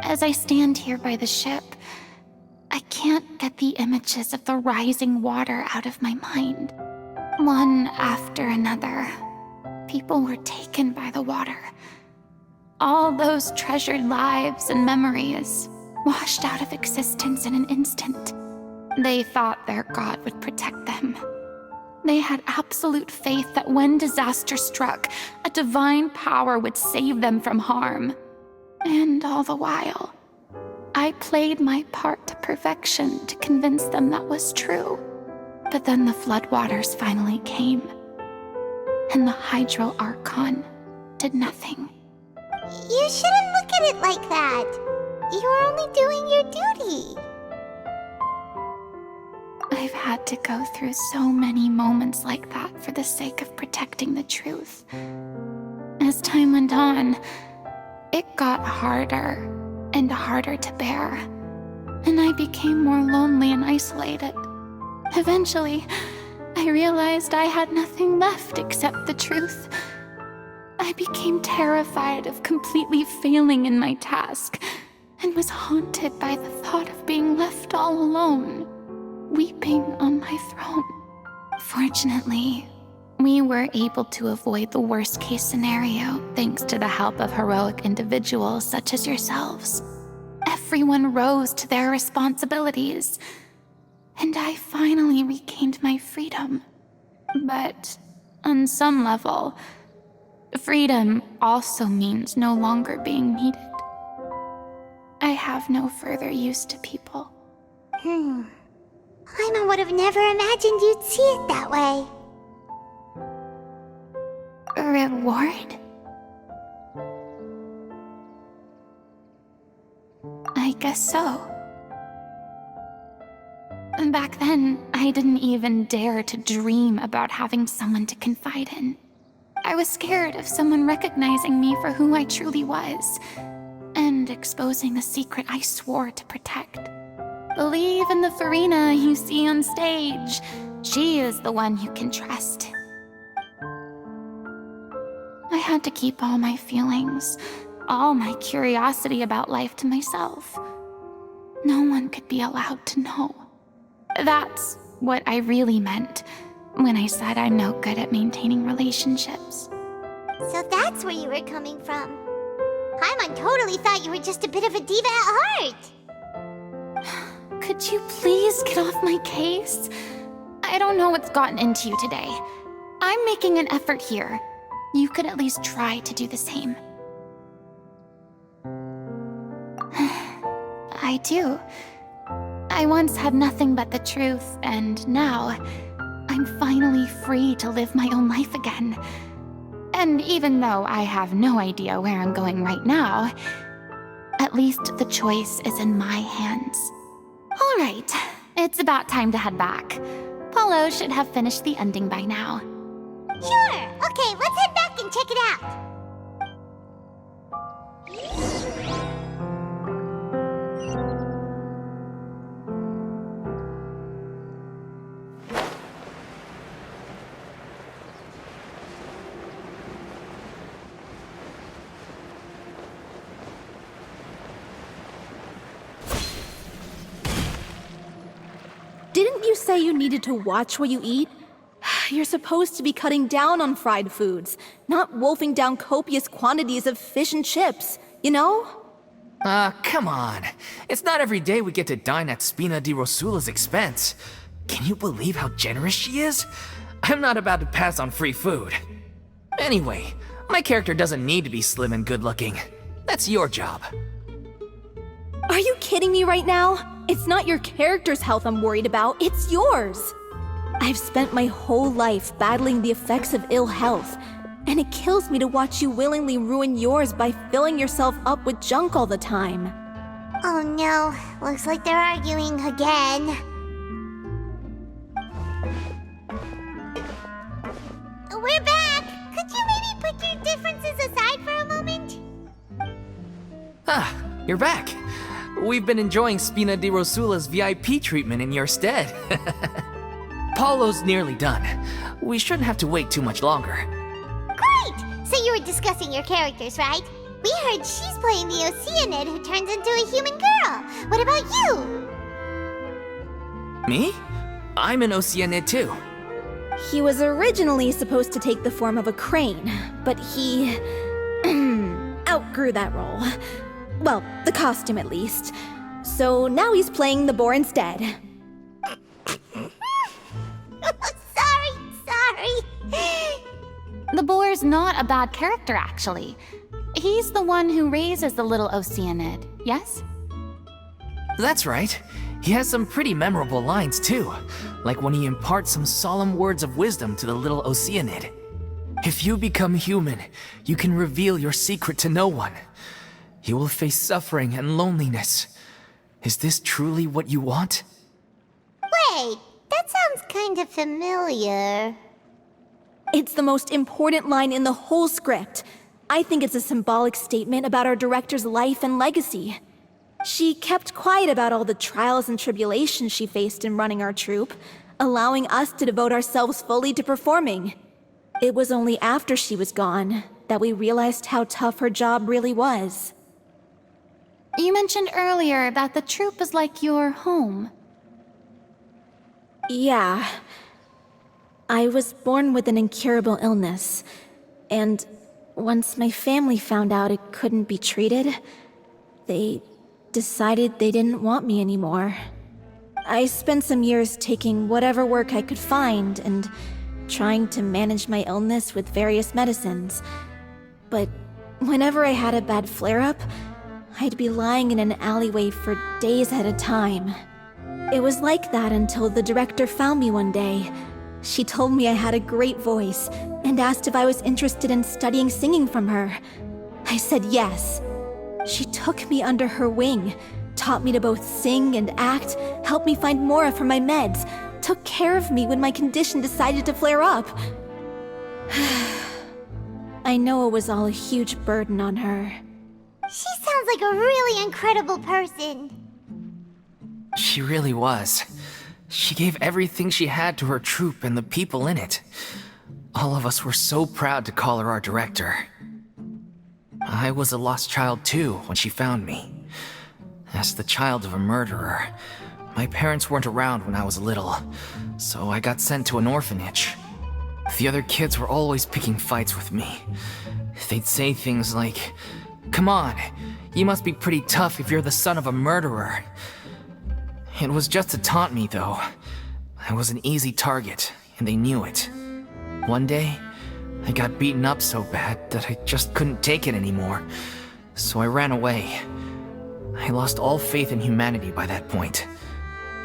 As I stand here by the ship, I can't get the images of the rising water out of my mind. One after another, people were taken by the water. All those treasured lives and memories washed out of existence in an instant. They thought their god would protect them. They had absolute faith that when disaster struck, a divine power would save them from harm. And all the while, I played my part to perfection to convince them that was true. But then the floodwaters finally came, and the Hydro Archon did nothing. You shouldn't look at it like that. You were only doing your duty. I've had to go through so many moments like that for the sake of protecting the truth. As time went on, it got harder and harder to bear, and I became more lonely and isolated. Eventually, I realized I had nothing left except the truth. I became terrified of completely failing in my task, and was haunted by the thought of being left all alone, weeping on my throne. Fortunately, we were able to avoid the worst-case scenario thanks to the help of heroic individuals such as yourselves. Everyone rose to their responsibilities, and I finally regained my freedom. But on some level, freedom also means no longer being needed. I have no further use to people. Paimon would have never imagined you'd see it that way. A reward? I guess so. Back then, I didn't even dare to dream about having someone to confide in. I was scared of someone recognizing me for who I truly was, and exposing the secret I swore to protect. Believe in the Furina you see on stage. She is the one you can trust. I had to keep all my feelings, all my curiosity about life to myself. No one could be allowed to know. That's what I really meant when I said I'm no good at maintaining relationships. So that's where you were coming from. Paimon totally thought you were just a bit of a diva at heart. Could you please get off my case? I don't know what's gotten into you today. I'm making an effort here. You could at least try to do the same. I do. I once had nothing but the truth, and now I'm finally free to live my own life again. And even though I have no idea where I'm going right now, at least the choice is in my hands. All right, it's about time to head back. Paulo should have finished the ending by now. Sure. Okay, let's head back and check it out. Didn't you say you needed to watch what you eat? You're supposed to be cutting down on fried foods, not wolfing down copious quantities of fish and chips, you know? Come on. It's not every day we get to dine at Spina di Rosula's expense. Can you believe how generous she is? I'm not about to pass on free food. Anyway, my character doesn't need to be slim and good-looking. That's your job. Are you kidding me right now? It's not your character's health I'm worried about, it's yours. I've spent my whole life battling the effects of ill health, and it kills me to watch you willingly ruin yours by filling yourself up with junk all the time. Oh no, looks like they're arguing again. We're back! Could you maybe put your differences aside for a moment? you're back. We've been enjoying Spina di Rosula's VIP treatment in your stead. Paulo's nearly done. We shouldn't have to wait too much longer. Great! So you were discussing your characters, right? We heard she's playing the Oceanid who turns into a human girl. What about you? Me? I'm an Oceanid too. He was originally supposed to take the form of a crane, but he outgrew that role. Well, the costume at least. So now he's playing the boar instead. Sorry. The boar's not a bad character, actually. He's the one who raises the little Oceanid, yes? That's right. He has some pretty memorable lines too, like when he imparts some solemn words of wisdom to the little Oceanid. If you become human, you can reveal your secret to no one. You will face suffering and loneliness. Is this truly what you want? Wait, that sounds kind of familiar. It's the most important line in the whole script. I think it's a symbolic statement about our director's life and legacy. She kept quiet about all the trials and tribulations she faced in running our troupe, allowing us to devote ourselves fully to performing. It was only after she was gone that we realized how tough her job really was. You mentioned earlier that the troupe is like your home. Yeah. I was born with an incurable illness, and once my family found out it couldn't be treated, they decided they didn't want me anymore. I spent some years taking whatever work I could find and trying to manage my illness with various medicines. But whenever I had a bad flare-up, I'd be lying in an alleyway for days at a time. It was like that until the director found me one day. She told me I had a great voice and asked if I was interested in studying singing from her. I said yes. She took me under her wing, taught me to both sing and act, helped me find Mora for my meds, took care of me when my condition decided to flare up. I know it was all a huge burden on her. She sounds like a really incredible person. She really was. She gave everything she had to her troupe and the people in it. All of us were so proud to call her our director. I was a lost child too when she found me. As the child of a murderer, my parents weren't around when I was little, so I got sent to an orphanage. The other kids were always picking fights with me. They'd say things like, "Come on, you must be pretty tough if you're the son of a murderer." It was just to taunt me, though. I was an easy target, and they knew it. One day, I got beaten up so bad that I just couldn't take it anymore, so I ran away. I lost all faith in humanity by that point.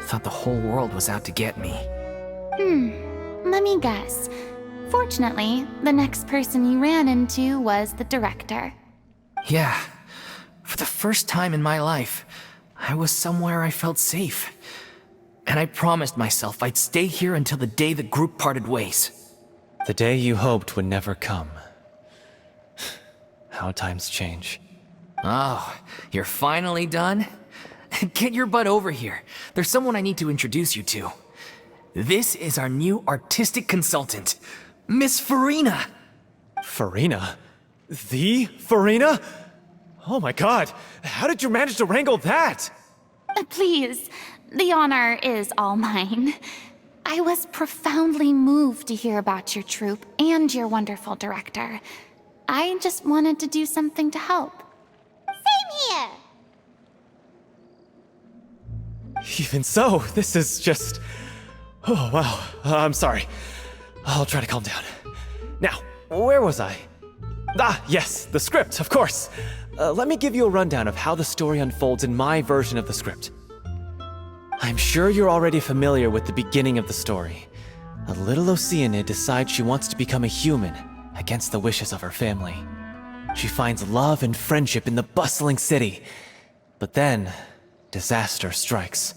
Thought the whole world was out to get me. Let me guess. Fortunately, the next person you ran into was the director. Yeah. For the first time in my life, I was somewhere I felt safe. And I promised myself I'd stay here until the day the group parted ways. The day you hoped would never come. How times change. Oh, you're finally done? Get your butt over here. There's someone I need to introduce you to. This is our new artistic consultant, Miss Furina. Furina? The Furina? Oh my god, how did you manage to wrangle that? Please, the honor is all mine. I was profoundly moved to hear about your troupe and your wonderful director. I just wanted to do something to help. Same here. Even so, this is just... Oh, wow. I'm sorry. I'll try to calm down. Now, where was I? Ah, yes, the script, of course. Let me give you a rundown of how the story unfolds in my version of the script. I'm sure you're already familiar with the beginning of the story. A little Oceanid decides she wants to become a human, against the wishes of her family. She finds love and friendship in the bustling city. But then, disaster strikes.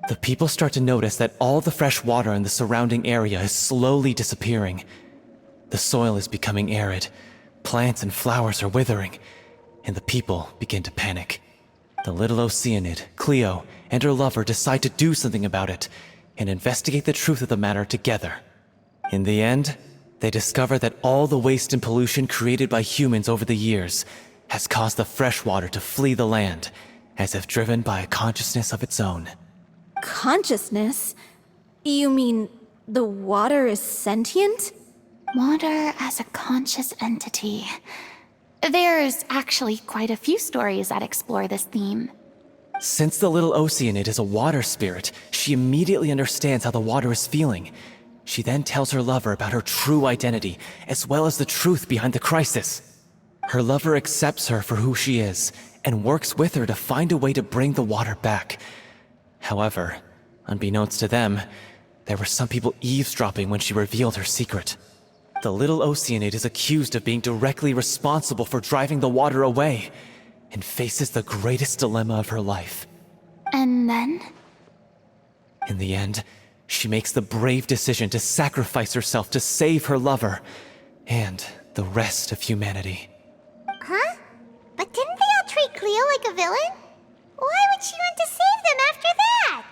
The people start to notice that all the fresh water in the surrounding area is slowly disappearing. The soil is becoming arid, plants and flowers are withering, and the people begin to panic. The little Oceanid, Cleo, and her lover decide to do something about it and investigate the truth of the matter together. In the end, they discover that all the waste and pollution created by humans over the years has caused the freshwater to flee the land, as if driven by a consciousness of its own. Consciousness? You mean the water is sentient? Water as a conscious entity. There's actually quite a few stories that explore this theme. Since the little Oceanid is a water spirit, she immediately understands how the water is feeling. She then tells her lover about her true identity, as well as the truth behind the crisis. Her lover accepts her for who she is, and works with her to find a way to bring the water back. However, unbeknownst to them, there were some people eavesdropping when she revealed her secret. The little Oceanid is accused of being directly responsible for driving the water away, and faces the greatest dilemma of her life. And then? In the end, she makes the brave decision to sacrifice herself to save her lover, and the rest of humanity. Huh? But didn't they all treat Cleo like a villain? Why would she want to save them after that?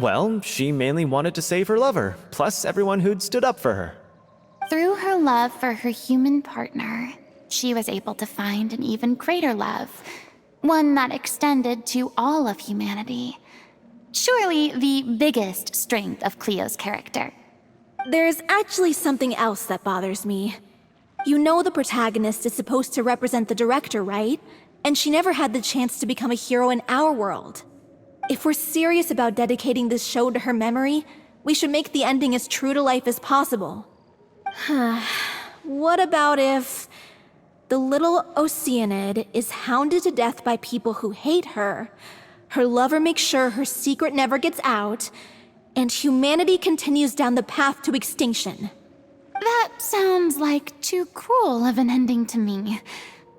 Well, she mainly wanted to save her lover, plus everyone who'd stood up for her. Through her love for her human partner, she was able to find an even greater love, one that extended to all of humanity. Surely the biggest strength of Cleo's character. There's actually something else that bothers me. You know the protagonist is supposed to represent the director, right? And she never had the chance to become a hero in our world. If we're serious about dedicating this show to her memory, we should make the ending as true to life as possible. What about if the little Oceanid is hounded to death by people who hate her, her lover makes sure her secret never gets out, and humanity continues down the path to extinction? That sounds like too cruel of an ending to me,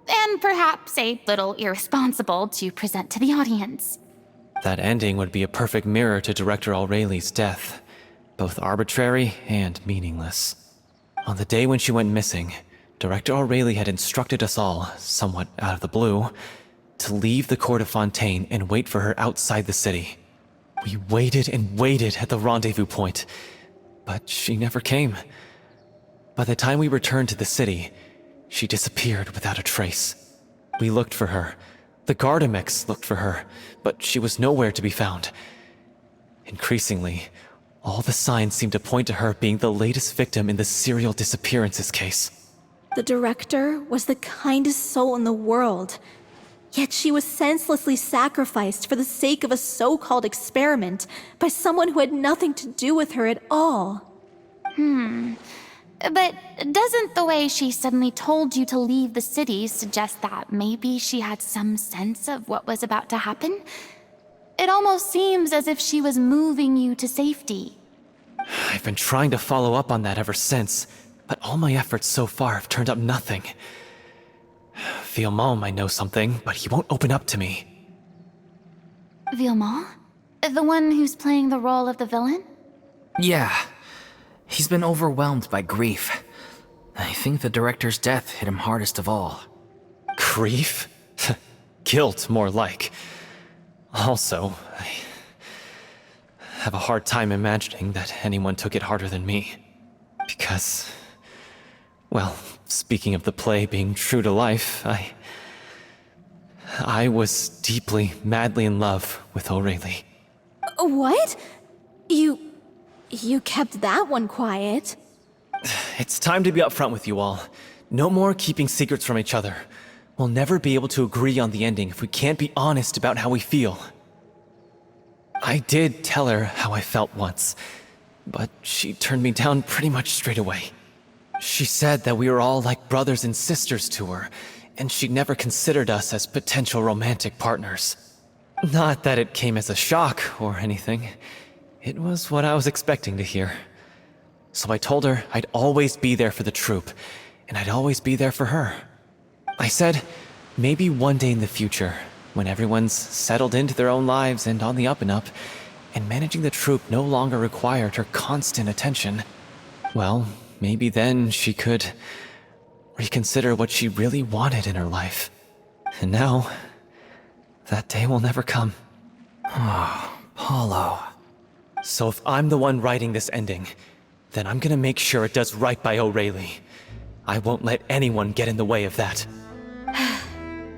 and perhaps a little irresponsible to present to the audience. That ending would be a perfect mirror to Director Aureli's death, both arbitrary and meaningless. On the day when she went missing, Director Aurelie had instructed us all, somewhat out of the blue, to leave the court of Fontaine and wait for her outside the city. We waited and waited at the rendezvous point, but she never came. By the time we returned to the city, she disappeared without a trace. We looked for her. The Gardamex looked for her, but she was nowhere to be found. Increasingly, all the signs seemed to point to her being the latest victim in the serial disappearances case. The director was the kindest soul in the world, yet she was senselessly sacrificed for the sake of a so-called experiment by someone who had nothing to do with her at all. But doesn't the way she suddenly told you to leave the city suggest that maybe she had some sense of what was about to happen? It almost seems as if she was moving you to safety. I've been trying to follow up on that ever since, but all my efforts so far have turned up nothing. Villemont might know something, but he won't open up to me. Villemont? The one who's playing the role of the villain? Yeah. He's been overwhelmed by grief. I think the director's death hit him hardest of all. Grief? Guilt, more like. Also, I have a hard time imagining that anyone took it harder than me. Because, well, speaking of the play being true to life, I was deeply, madly in love with Aurelie. What? You kept that one quiet. It's time to be upfront with you all. No more keeping secrets from each other. We'll never be able to agree on the ending if we can't be honest about how we feel. I did tell her how I felt once, but she turned me down pretty much straight away. She said that we were all like brothers and sisters to her, and she'd never considered us as potential romantic partners. Not that it came as a shock or anything. It was what I was expecting to hear. So I told her I'd always be there for the troupe, and I'd always be there for her. I said, maybe one day in the future, when everyone's settled into their own lives and on the up and up, and managing the troupe no longer required her constant attention, well, maybe then she could reconsider what she really wanted in her life. And now, that day will never come. Oh, Paulo. So if I'm the one writing this ending, then I'm gonna make sure it does right by O'Reilly. I won't let anyone get in the way of that.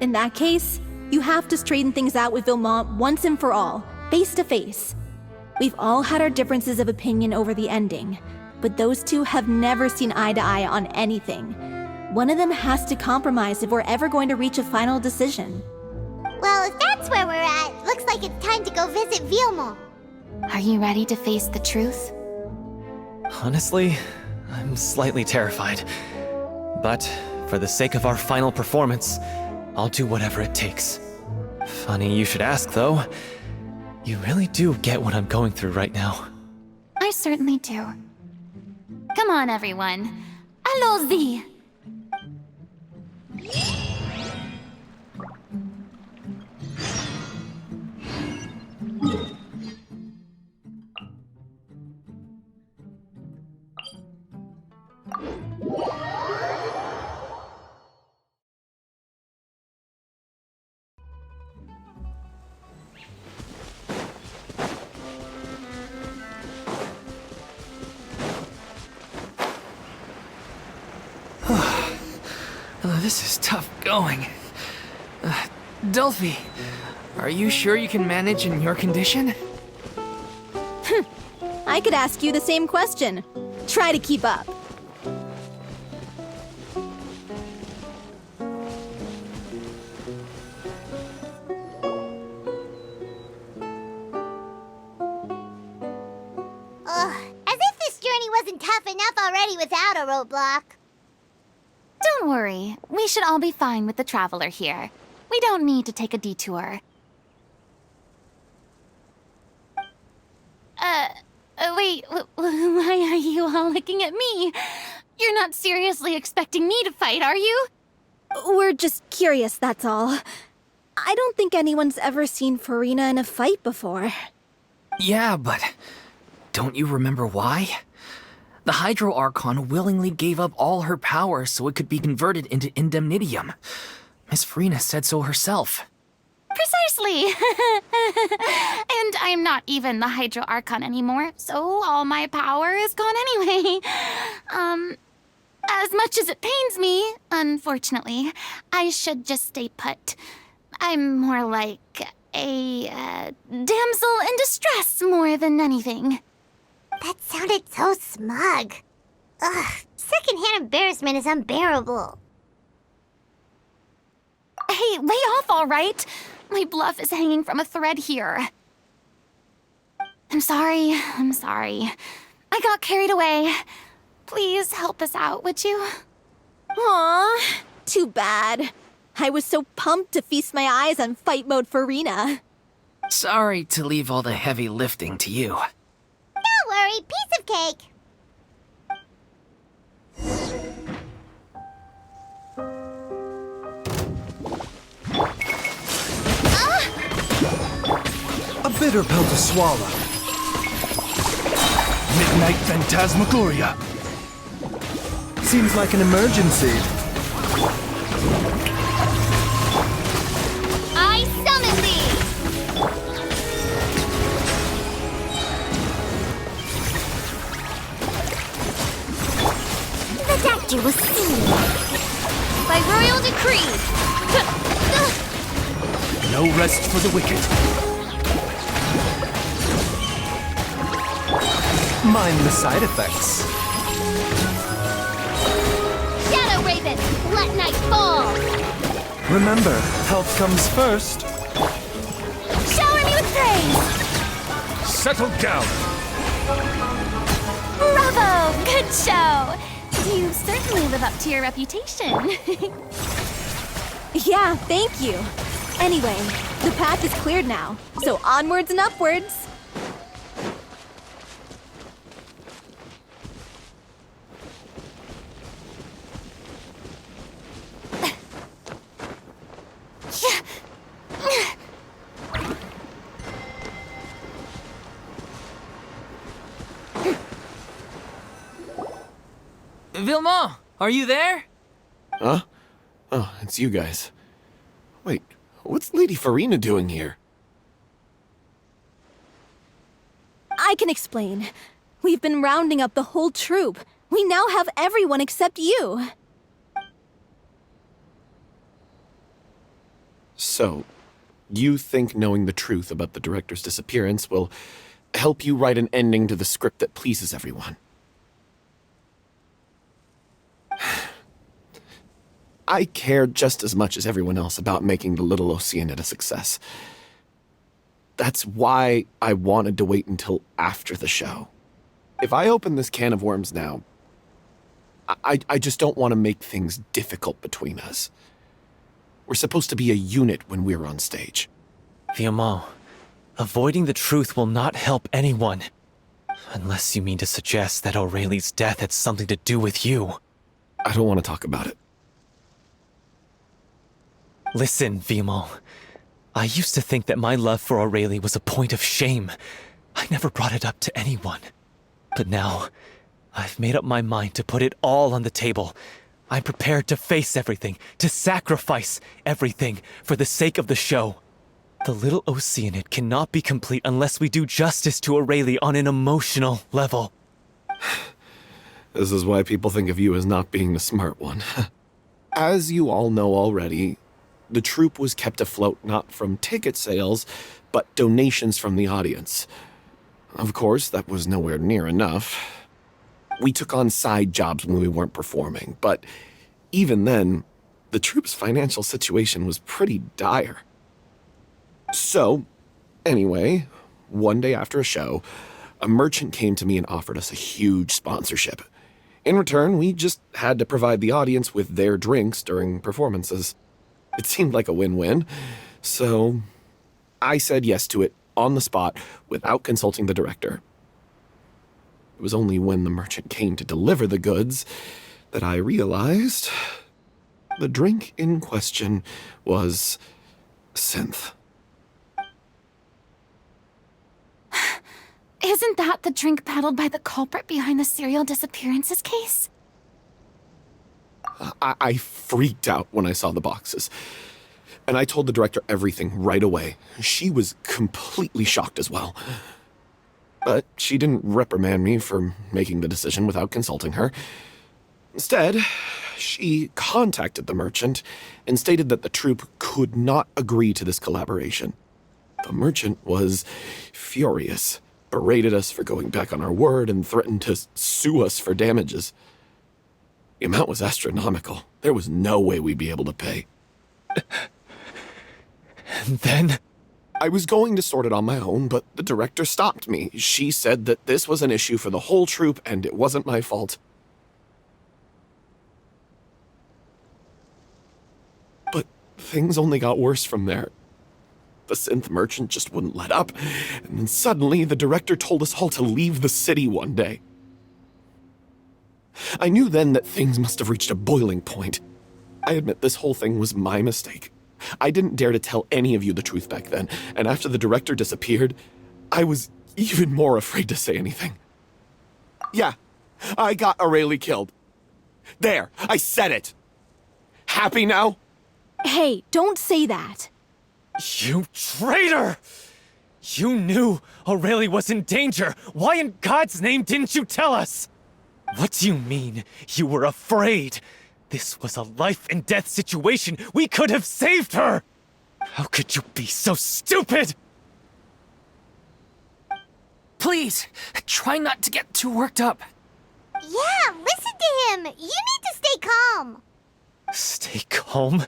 In that case, you have to straighten things out with Vilmont once and for all, face to face. We've all had our differences of opinion over the ending, but those two have never seen eye to eye on anything. One of them has to compromise if we're ever going to reach a final decision. Well, if that's where we're at, looks like it's time to go visit Vilmont. Are you ready to face the truth? Honestly, I'm slightly terrified. But for the sake of our final performance, I'll do whatever it takes. Funny you should ask, though. You really do get what I'm going through right now. I certainly do. Come on, everyone. Allons-y! This is tough going. Delphi, are you sure you can manage in your condition? I could ask you the same question. Try to keep up. As if this journey wasn't tough enough already without a roadblock. Don't worry. We should all be fine with the traveler here. We don't need to take a detour. Wait, why are you all looking at me? You're not seriously expecting me to fight, are you? We're just curious, that's all. I don't think anyone's ever seen Furina in a fight before. Yeah, but don't you remember why? The Hydro Archon willingly gave up all her power so it could be converted into indemnitium. Miss Furina said so herself. Precisely! And I'm not even the Hydro Archon anymore, so all my power is gone anyway. As much as it pains me, unfortunately, I should just stay put. I'm more like a damsel in distress more than anything. That sounded so smug. Ugh, secondhand embarrassment is unbearable. Hey, lay off, all right? My bluff is hanging from a thread here. I'm sorry. I got carried away. Please help us out, would you? Aw, too bad. I was so pumped to feast my eyes on fight mode Furina. Sorry to leave all the heavy lifting to you. Don't worry, piece of cake. A bitter pill to swallow. Midnight Phantasmagoria. Seems like an emergency. I summon thee! The doctor was seen. By royal decree. No rest for the wicked. Mind the side effects. Shadow Raven, let night fall! Remember, health comes first. Shower me with praise! Settle down. Bravo! Good show! You certainly live up to your reputation. Yeah, thank you. Anyway, the path is cleared now, so onwards and upwards. Vilmont, are you there? Huh? Oh, it's you guys. Wait, What's Lady Furina doing here? I can explain. We've been rounding up the whole troupe. We now have everyone except you. So, you think knowing the truth about the director's disappearance will help you write an ending to the script that pleases everyone? I care just as much as everyone else about making the Little Oceanid a success. That's why I wanted to wait until after the show. If I open this can of worms now, I just don't want to make things difficult between us. We're supposed to be a unit when we're on stage. Viamant, avoiding the truth will not help anyone. Unless you mean to suggest that Aurelie's death had something to do with you. I don't want to talk about it. Listen, Viamant. I used to think that my love for Aurelie was a point of shame. I never brought it up to anyone. But now, I've made up my mind to put it all on the table. I'm prepared to face everything, to sacrifice everything for the sake of the show. The Little Oceanid cannot be complete unless we do justice to Aurelie on an emotional level. This is why people think of you as not being the smart one. As you all know already, the troupe was kept afloat not from ticket sales, but donations from the audience. Of course, that was nowhere near enough. We took on side jobs when we weren't performing, but even then, the troupe's financial situation was pretty dire. So, anyway, one day after a show, a merchant came to me and offered us a huge sponsorship. In return, we just had to provide the audience with their drinks during performances. It seemed like a win-win, so I said yes to it on the spot without consulting the director. It was only when the merchant came to deliver the goods that I realized the drink in question was synth. Isn't that the drink peddled by the culprit behind the serial disappearances case? I freaked out when I saw the boxes. And I told the director everything right away. She was completely shocked as well. But she didn't reprimand me for making the decision without consulting her. Instead, she contacted the merchant and stated that the troupe could not agree to this collaboration. The merchant was furious, berated us for going back on our word, and threatened to sue us for damages. The amount was astronomical. There was no way we'd be able to pay. And then? I was going to sort it on my own, but the director stopped me. She said that this was an issue for the whole troupe and it wasn't my fault. But things only got worse from there. The synth merchant just wouldn't let up, and then suddenly the director told us all to leave the city one day. I knew then that things must have reached a boiling point. I admit this whole thing was my mistake. I didn't dare to tell any of you the truth back then, and after the director disappeared, I was even more afraid to say anything. Yeah, I got Aurelie killed. There, I said it. Happy now? Hey, don't say that. You traitor! You knew Aurelie was in danger. Why in God's name didn't you tell us? What do you mean, you were afraid? This was a life and death situation. We could have saved her! How could you be so stupid? Please, try not to get too worked up. Yeah, listen to him. You need to stay calm. Stay calm?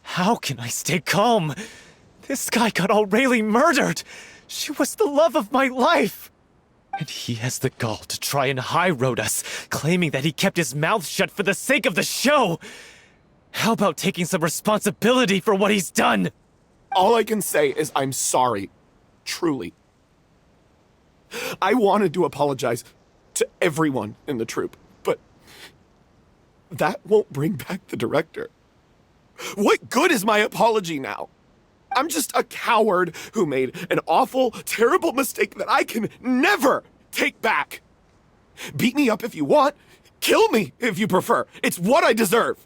How can I stay calm? This guy got Aurelie murdered. She was the love of my life. And he has the gall to try and high-road us, claiming that he kept his mouth shut for the sake of the show. How about taking some responsibility for what he's done? All I can say is I'm sorry. Truly. I wanted to apologize to everyone in the troupe, but that won't bring back the director. What good is my apology now? I'm just a coward who made an awful, terrible mistake that I can never take back. Beat me up if you want. Kill me if you prefer. It's what I deserve.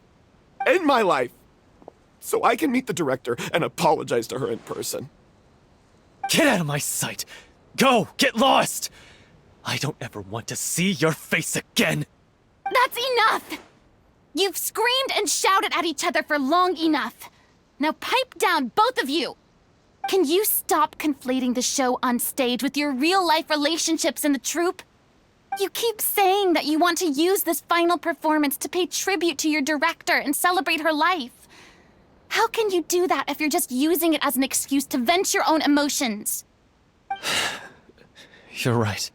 End my life. so I can meet the director and apologize to her in person. Get out of my sight! Go! Get lost! I don't ever want to see your face again! That's enough! You've screamed and shouted at each other for long enough. Now pipe down, both of you! Can you stop conflating the show on stage with your real-life relationships in the troupe? You keep saying that you want to use this final performance to pay tribute to your director and celebrate her life. How can you do that if you're just using it as an excuse to vent your own emotions? You're right.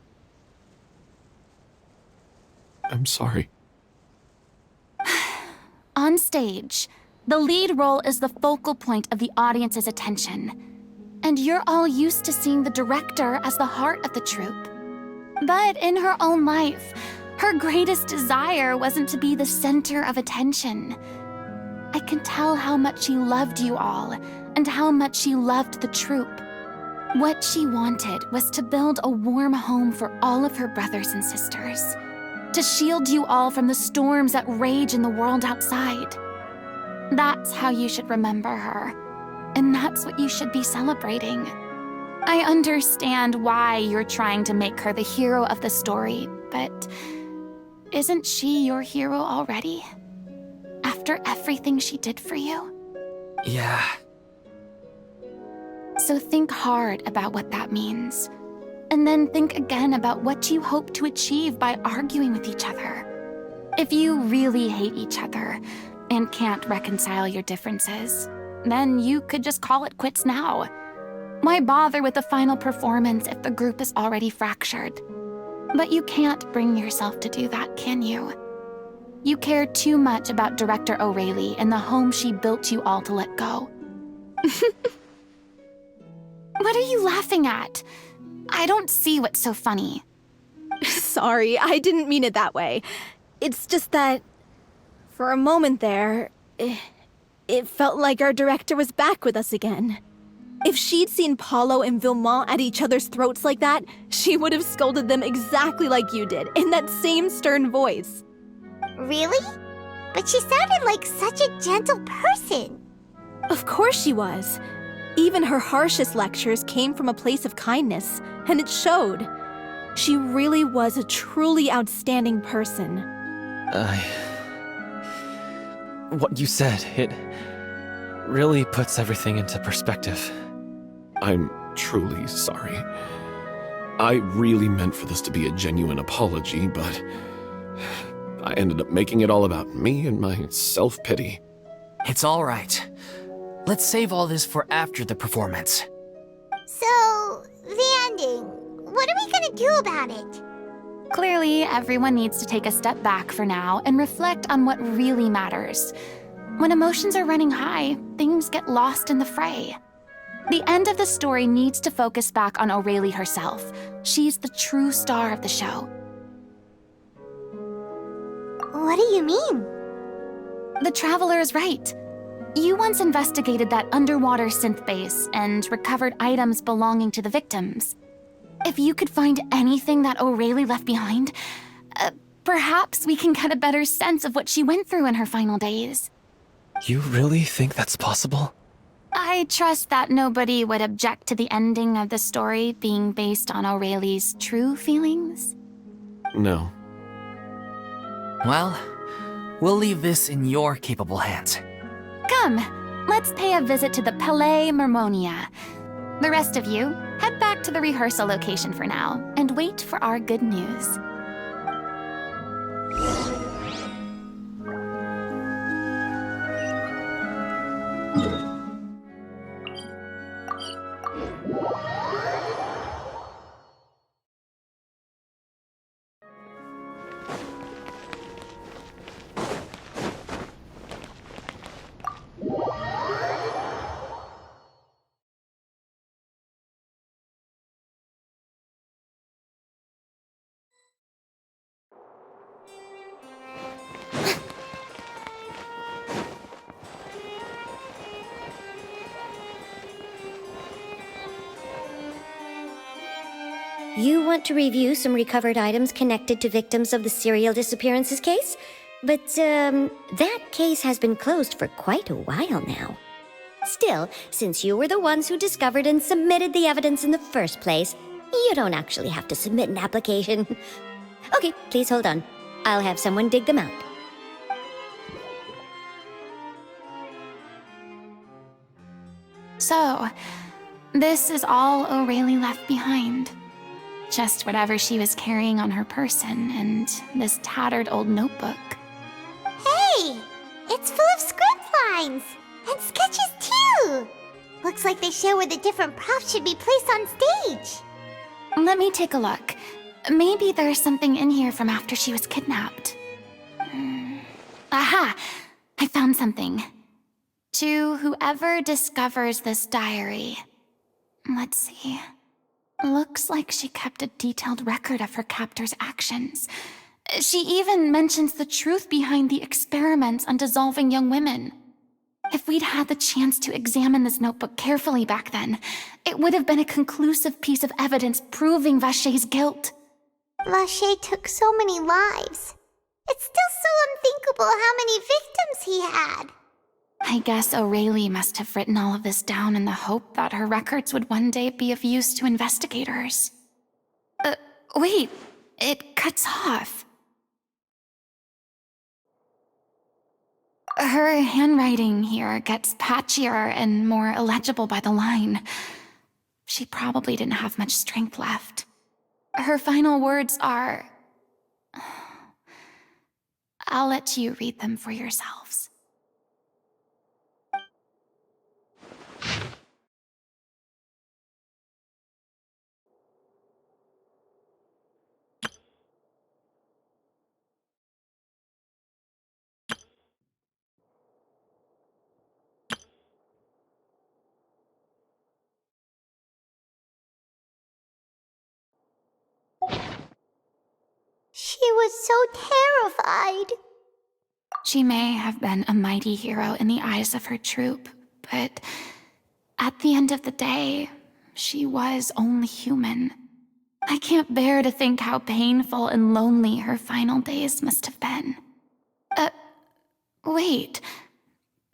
I'm sorry. On stage, the lead role is the focal point of the audience's attention. And you're all used to seeing the director as the heart of the troupe. But in her own life, her greatest desire wasn't to be the center of attention. I can tell how much she loved you all, and how much she loved the troupe. What she wanted was to build a warm home for all of her brothers and sisters, to shield you all from the storms that rage in the world outside. That's how you should remember her, and that's what you should be celebrating. I understand why you're trying to make her the hero of the story, but isn't she your hero already? After everything she did for you? Yeah. So think hard about what that means. And then think again about what you hope to achieve by arguing with each other. If you really hate each other and can't reconcile your differences, then you could just call it quits now. Why bother with the final performance if the group is already fractured? But you can't bring yourself to do that, can you? You care too much about Director O'Reilly and the home she built you all to let go. What are you laughing at? I don't see what's so funny. Sorry, I didn't mean it that way. It's just that, for a moment there, it felt like our director was back with us again. If she'd seen Paulo and Vilmont at each other's throats like that, she would have scolded them exactly like you did, in that same stern voice. Really? But she sounded like such a gentle person. Of course she was. Even her harshest lectures came from a place of kindness, and it showed. She really was a truly outstanding person. What you said, it really puts everything into perspective. I'm truly sorry. I really meant for this to be a genuine apology, but I ended up making it all about me and my self-pity. It's all right. Let's save all this for after the performance. So, the ending. What are we gonna do about it? Clearly, everyone needs to take a step back for now and reflect on what really matters. When emotions are running high, things get lost in the fray. The end of the story needs to focus back on O'Reilly herself. She's the true star of the show. What do you mean? The Traveler is right. You once investigated that underwater synth base and recovered items belonging to the victims. If you could find anything that O'Reilly left behind, perhaps we can get a better sense of what she went through in her final days. You really think that's possible? I trust that nobody would object to the ending of the story being based on O'Reilly's true feelings. No. Well, we'll leave this in your capable hands. Come, let's pay a visit to the Palais Mermonia. The rest of you, head back to the rehearsal location for now and wait for our good news. You want to review some recovered items connected to victims of the serial disappearances case? But, that case has been closed for quite a while now. Still, since you were the ones who discovered and submitted the evidence in the first place, you don't actually have to submit an application. Okay, please hold on. I'll have someone dig them out. So, this is all O'Reilly left behind. Just whatever she was carrying on her person and this tattered old notebook. Hey! It's full of script lines! And sketches too! Looks like they show where the different props should be placed on stage. Let me take a look. Maybe there's something in here from after she was kidnapped. Aha! I found something. To whoever discovers this diary. Let's see. Looks like she kept a detailed record of her captor's actions. She even mentions the truth behind the experiments on dissolving young women. If we'd had the chance to examine this notebook carefully back then, it would have been a conclusive piece of evidence proving Vachey's guilt. Vachey took so many lives. It's still so unthinkable how many victims he had. I guess O'Reilly must have written all of this down in the hope that her records would one day be of use to investigators. Wait, it cuts off. Her handwriting here gets patchier and more illegible by the line. She probably didn't have much strength left. Her final words are... I'll let you read them for yourselves. She was so terrified. She may have been a mighty hero in the eyes of her troop, but at the end of the day, she was only human. I can't bear to think how painful and lonely her final days must have been. Wait.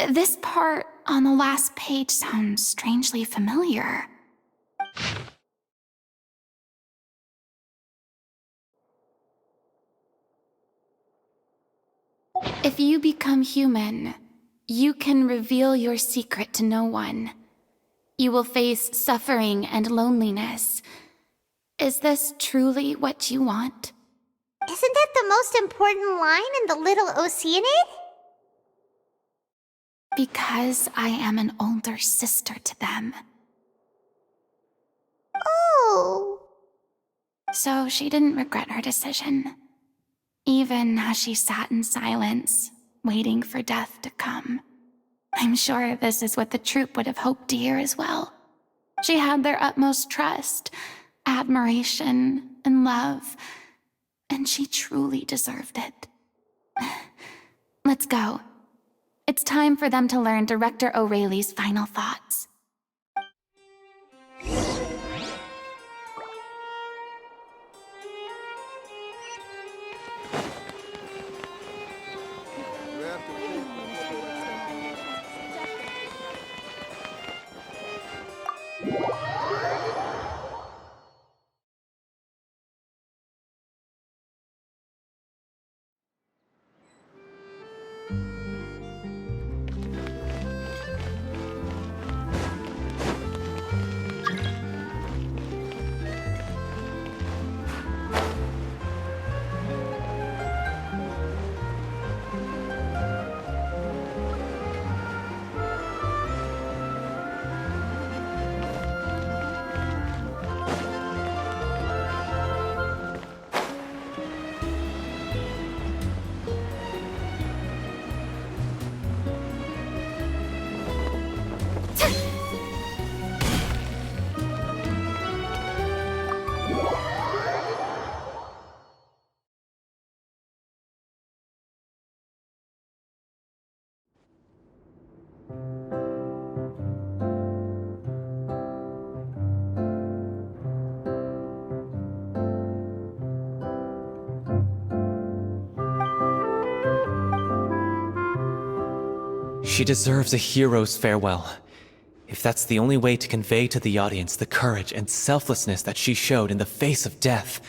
This part on the last page sounds strangely familiar. If you become human, you can reveal your secret to no one. You will face suffering and loneliness. Is this truly what you want? Isn't that the most important line in the Little Oceanid? Because I am an older sister to them. Oh. So she didn't regret her decision. Even as she sat in silence, waiting for death to come. I'm sure this is what the troupe would have hoped to hear as well. She had their utmost trust, admiration, and love, and she truly deserved it. Let's go. It's time for them to learn Director O'Reilly's final thoughts. She deserves a hero's farewell. If that's the only way to convey to the audience the courage and selflessness that she showed in the face of death,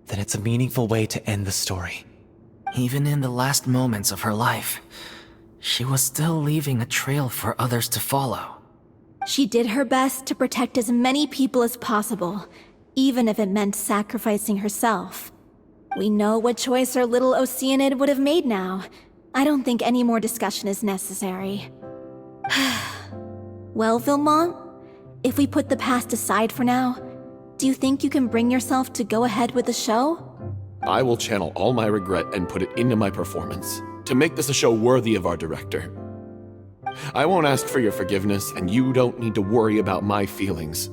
then it's a meaningful way to end the story. Even in the last moments of her life, she was still leaving a trail for others to follow. She did her best to protect as many people as possible, even if it meant sacrificing herself. We know what choice our little Oceanid would have made now. I don't think any more discussion is necessary. Well, Vilmont, if we put the past aside for now, do you think you can bring yourself to go ahead with the show? I will channel all my regret and put it into my performance, to make this a show worthy of our director. I won't ask for your forgiveness, and you don't need to worry about my feelings.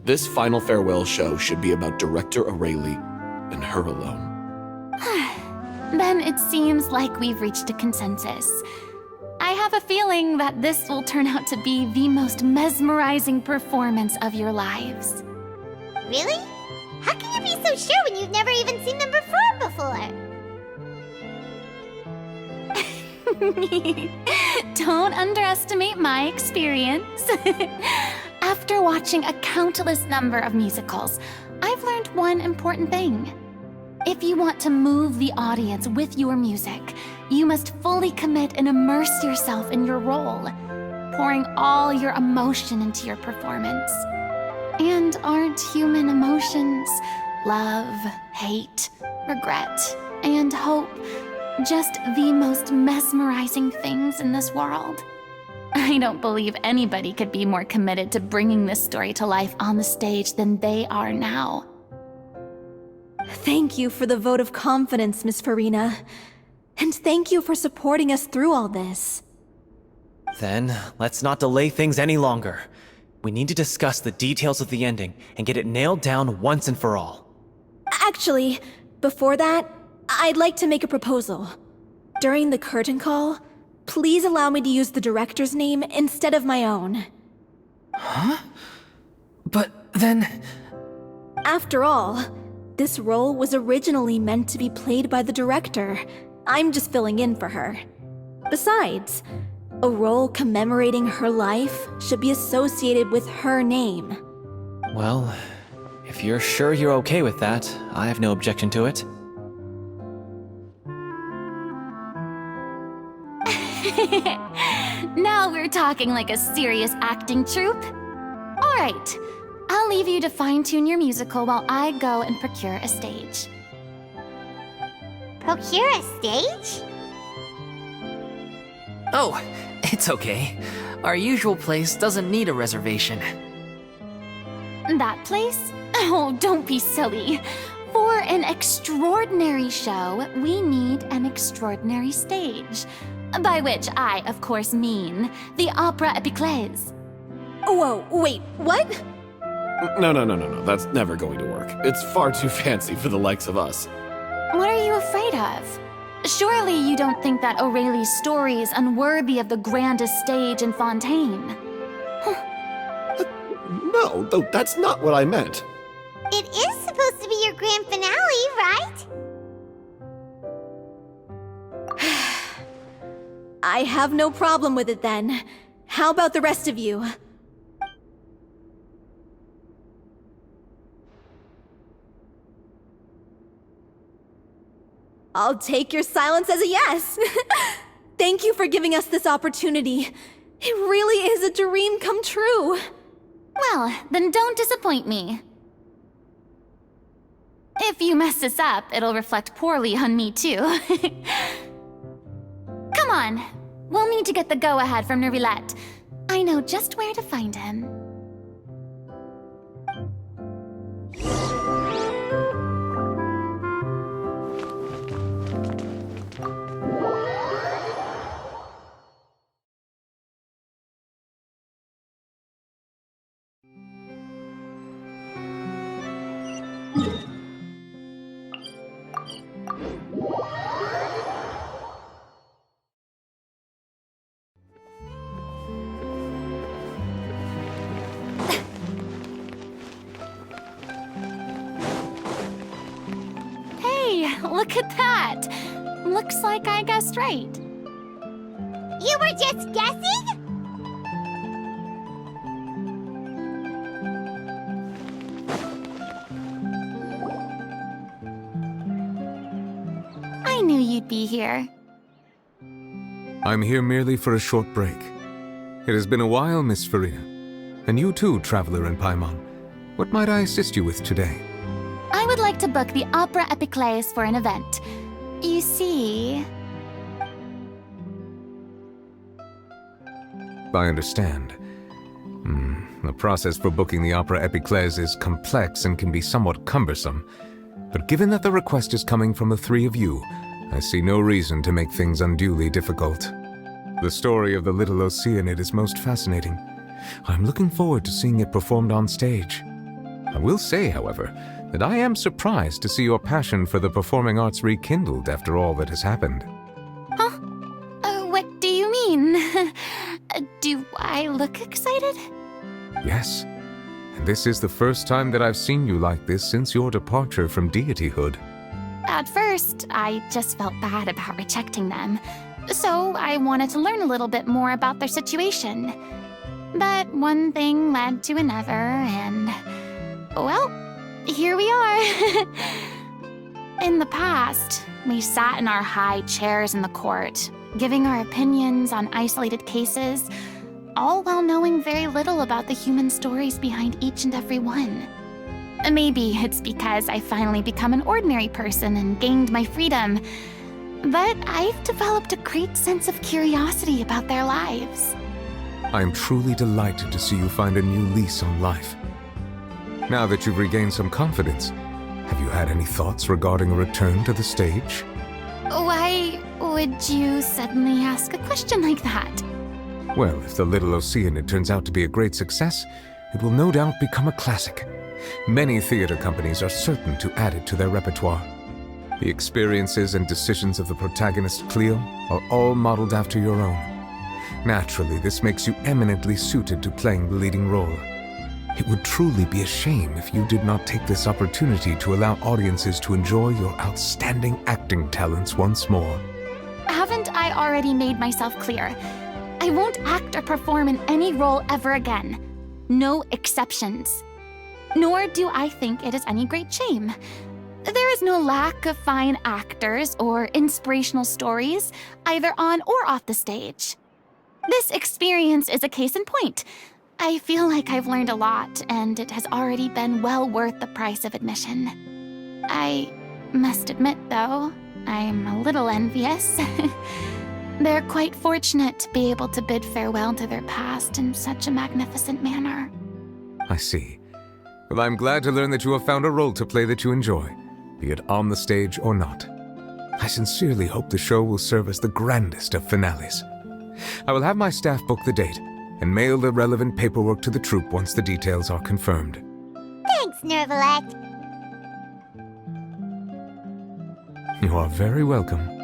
This final farewell show should be about Director Aurelie and her alone. Then it seems like we've reached a consensus. I have a feeling that this will turn out to be the most mesmerizing performance of your lives. Really? How can you be so sure when you've never even seen them perform before? Don't underestimate my experience. After watching a countless number of musicals, I've learned one important thing. If you want to move the audience with your music, you must fully commit and immerse yourself in your role, pouring all your emotion into your performance. And aren't human emotions, love, hate, regret, and hope, just the most mesmerizing things in this world? I don't believe anybody could be more committed to bringing this story to life on the stage than they are now. Thank you for the vote of confidence, Miss Furina. And thank you for supporting us through all this. Then, let's not delay things any longer. We need to discuss the details of the ending and get it nailed down once and for all. Actually, before that, I'd like to make a proposal. During the curtain call, please allow me to use the director's name instead of my own. Huh? But then... After all, this role was originally meant to be played by the director. I'm just filling in for her. Besides, a role commemorating her life should be associated with her name. Well, if you're sure you're okay with that, I have no objection to it. Now we're talking like a serious acting troupe. All right, I'll leave you to fine-tune your musical while I go and procure a stage. Procure a stage? Oh, it's okay. Our usual place doesn't need a reservation. That place? Oh, don't be silly. For an extraordinary show, we need an extraordinary stage. By which I, of course, mean the Opera Epiclese. Whoa, wait, what? No, that's never going to work. It's far too fancy for the likes of us. What are you afraid of? Surely you don't think that Aurelie's story is unworthy of the grandest stage in Fontaine. No, that's not what I meant. It is supposed to be your grand finale, right? I have no problem with it then. How about the rest of you? I'll take your silence as a yes. Thank you for giving us this opportunity. It really is a dream come true. Well, then don't disappoint me. If you mess this up, it'll reflect poorly on me too. Come on, we'll need to get the go-ahead from Nervilette. I know just where to find him. Look at that! Looks like I guessed right. You were just guessing? I knew you'd be here. I'm here merely for a short break. It has been a while, Miss Furina. And you too, Traveler in Paimon. What might I assist you with today? I would like to book the Opera Epiclese for an event. You see... I understand. The process for booking the Opera Epiclese is complex and can be somewhat cumbersome. But given that the request is coming from the three of you, I see no reason to make things unduly difficult. The story of the Little Oceanid is most fascinating. I'm looking forward to seeing it performed on stage. I will say, however, that I am surprised to see your passion for the performing arts rekindled after all that has happened. Huh? What do you mean? Do I look excited? Yes. And this is the first time that I've seen you like this since your departure from deityhood. At first, I just felt bad about rejecting them. So I wanted to learn a little bit more about their situation. But one thing led to another, and... well, here we are. In the past, we sat in our high chairs in the court, giving our opinions on isolated cases, all while knowing very little about the human stories behind each and every one. Maybe it's because I finally become an ordinary person and gained my freedom, but I've developed a great sense of curiosity about their lives. I am truly delighted to see you find a new lease on life. Now that you've regained some confidence, have you had any thoughts regarding a return to the stage? Why would you suddenly ask a question like that? Well, if the Little Oceanid turns out to be a great success, it will no doubt become a classic. Many theater companies are certain to add it to their repertoire. The experiences and decisions of the protagonist, Cleo, are all modeled after your own. Naturally, this makes you eminently suited to playing the leading role. It would truly be a shame if you did not take this opportunity to allow audiences to enjoy your outstanding acting talents once more. Haven't I already made myself clear? I won't act or perform in any role ever again. No exceptions. Nor do I think it is any great shame. There is no lack of fine actors or inspirational stories, either on or off the stage. This experience is a case in point. I feel like I've learned a lot, and it has already been well worth the price of admission. I must admit, though, I'm a little envious. They're quite fortunate to be able to bid farewell to their past in such a magnificent manner. I see. Well, I'm glad to learn that you have found a role to play that you enjoy, be it on the stage or not. I sincerely hope the show will serve as the grandest of finales. I will have my staff book the date and mail the relevant paperwork to the troupe once the details are confirmed. Thanks, Nervalette. You are very welcome.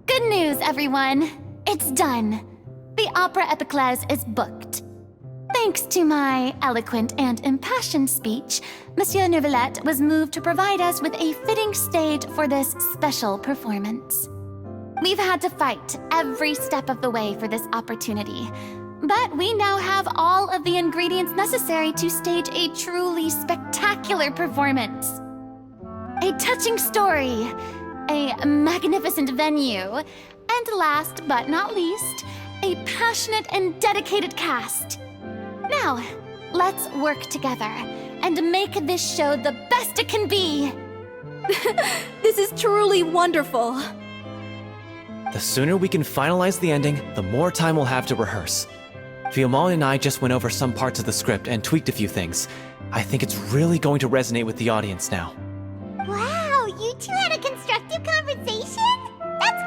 Good news, everyone! It's done! The Opera Epiclese is booked. Thanks to my eloquent and impassioned speech, Monsieur Nervalette was moved to provide us with a fitting stage for this special performance. We've had to fight every step of the way for this opportunity, but we now have all of the ingredients necessary to stage a truly spectacular performance. A touching story, a magnificent venue, and last but not least, a passionate and dedicated cast. Now, let's work together and make this show the best it can be. This is truly wonderful. The sooner we can finalize the ending, the more time we'll have to rehearse. Fiamma and I just went over some parts of the script and tweaked a few things. I think it's really going to resonate with the audience now. Wow, you two had a constructive conversation? That's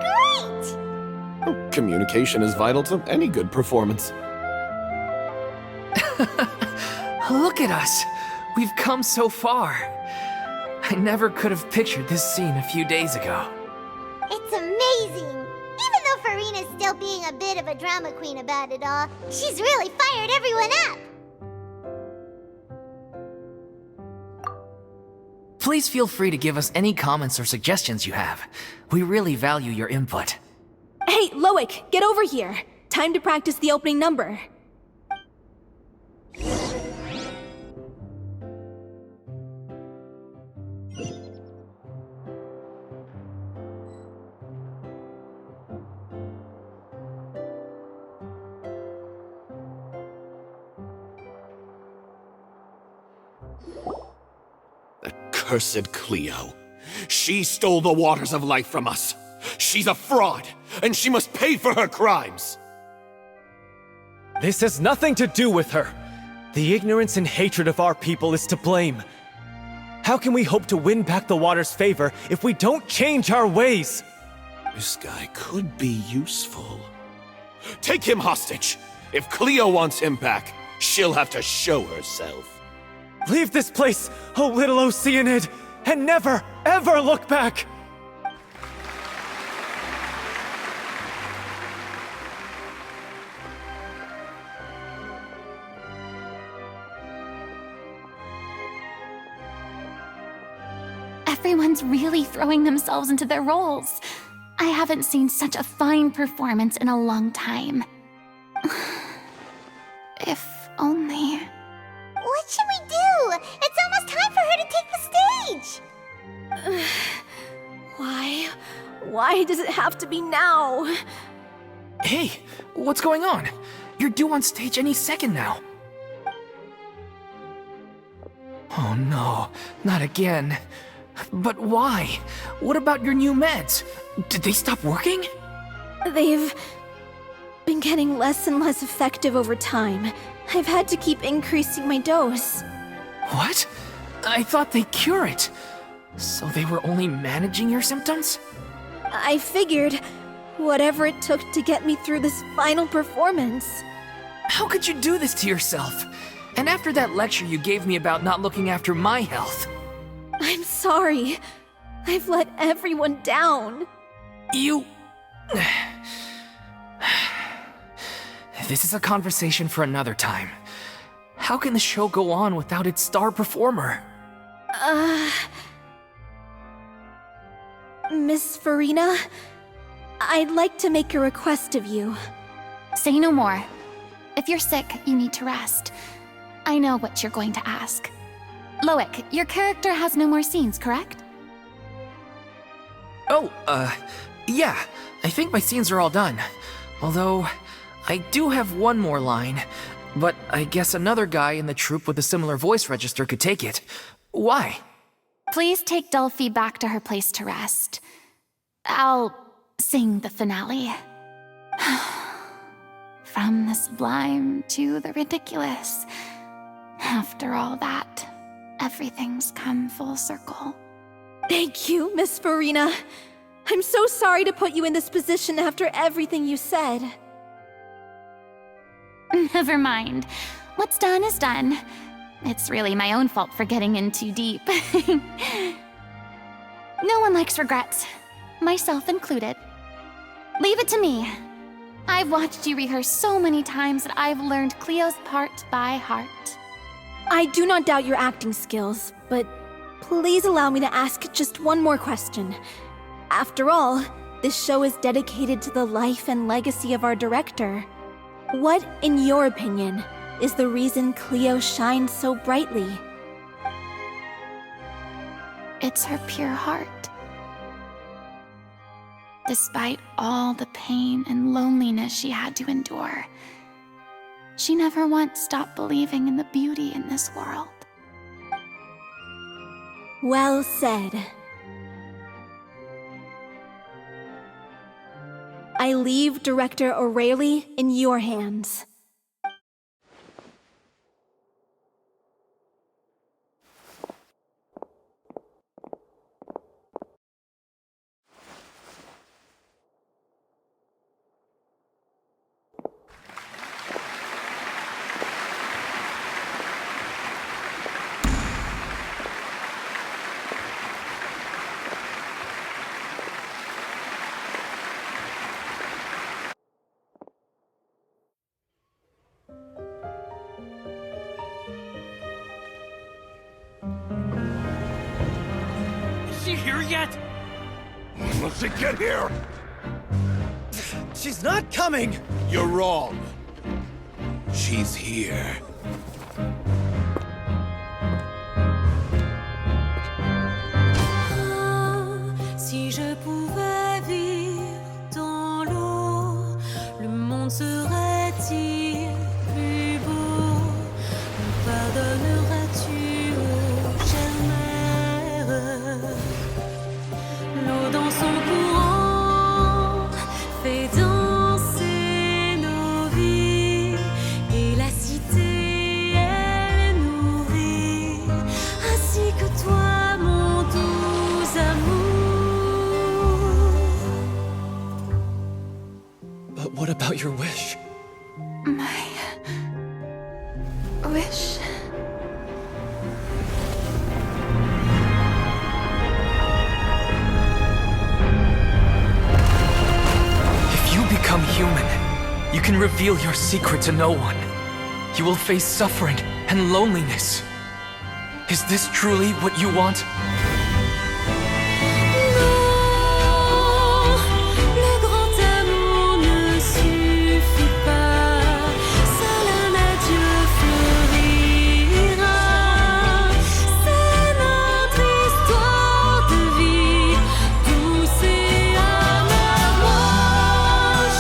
great! Communication is vital to any good performance. Look at us! We've come so far. I never could have pictured this scene a few days ago. It's amazing! Even though Furina's still being a bit of a drama queen about it all, she's really fired everyone up! Please feel free to give us any comments or suggestions you have. We really value your input. Hey, Loic, get over here. Time to practice the opening number. Cursed Cleo. She stole the waters of life from us. She's a fraud, and she must pay for her crimes. This has nothing to do with her. The ignorance and hatred of our people is to blame. How can we hope to win back the water's favor if we don't change our ways? This guy could be useful. Take him hostage. If Cleo wants him back, she'll have to show herself. Leave this place, O little Oceanid, and never, ever look back! Everyone's really throwing themselves into their roles. I haven't seen such a fine performance in a long time. If only... What should we do? It's almost time for her to take the stage! Why? Why does it have to be now? Hey, what's going on? You're due on stage any second now. Oh no, not again. But why? What about your new meds? Did they stop working? They've been getting less and less effective over time. I've had to keep increasing my dose. What? I thought they cure it. So they were only managing your symptoms? I figured whatever it took to get me through this final performance. How could you do this to yourself? And after that lecture you gave me about not looking after my health. I'm sorry. I've let everyone down. You... This is a conversation for another time. How can the show go on without its star performer? Miss Furina, I'd like to make a request of you. Say no more. If you're sick, you need to rest. I know what you're going to ask. Loic, your character has no more scenes, correct? Oh, yeah. I think my scenes are all done. Although, I do have one more line. But I guess another guy in the troupe with a similar voice register could take it. Why? Please take Delphi back to her place to rest. I'll sing the finale. From the sublime to the ridiculous. After all that, everything's come full circle. Thank you, Miss Furina. I'm so sorry to put you in this position after everything you said. Never mind. What's done is done. It's really my own fault for getting in too deep. No one likes regrets, myself included. Leave it to me. I've watched you rehearse so many times that I've learned Cleo's part by heart. I do not doubt your acting skills, but please allow me to ask just one more question. After all, this show is dedicated to the life and legacy of our director. What, in your opinion, is the reason Cleo shines so brightly? It's her pure heart. Despite all the pain and loneliness she had to endure, She never once stopped believing in the beauty in this world. Well said. I leave Director O'Reilly in your hands. Is she here yet? Will she get here? She's not coming! You're wrong. She's here. Si je pouvais vivre dans l'eau, le monde serait-il plus beau? Me pardonneras-tu, ô chère mère? L'eau dans son courant fait danser nos vies, et la cité elle nourrit, ainsi que toi, mon doux amour. But what about your wish? My wish. If you become human, you can reveal your secret to no one. You will face suffering and loneliness. Is this truly what you want? Le grand amour ne suffit pas, seul un adieu fleurira. C'est notre histoire de vie, douce et amère. Moi,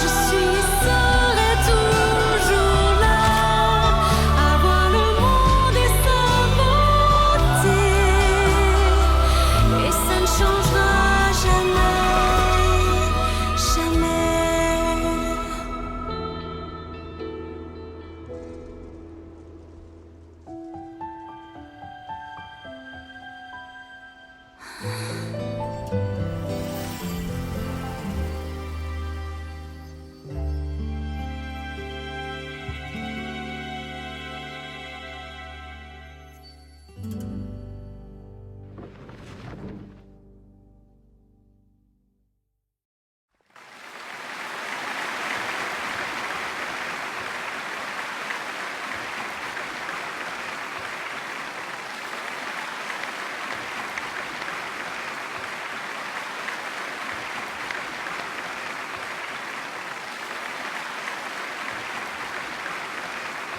je serai toujours là, à voir le monde et sa beauté, et ça ne changera jamais, jamais.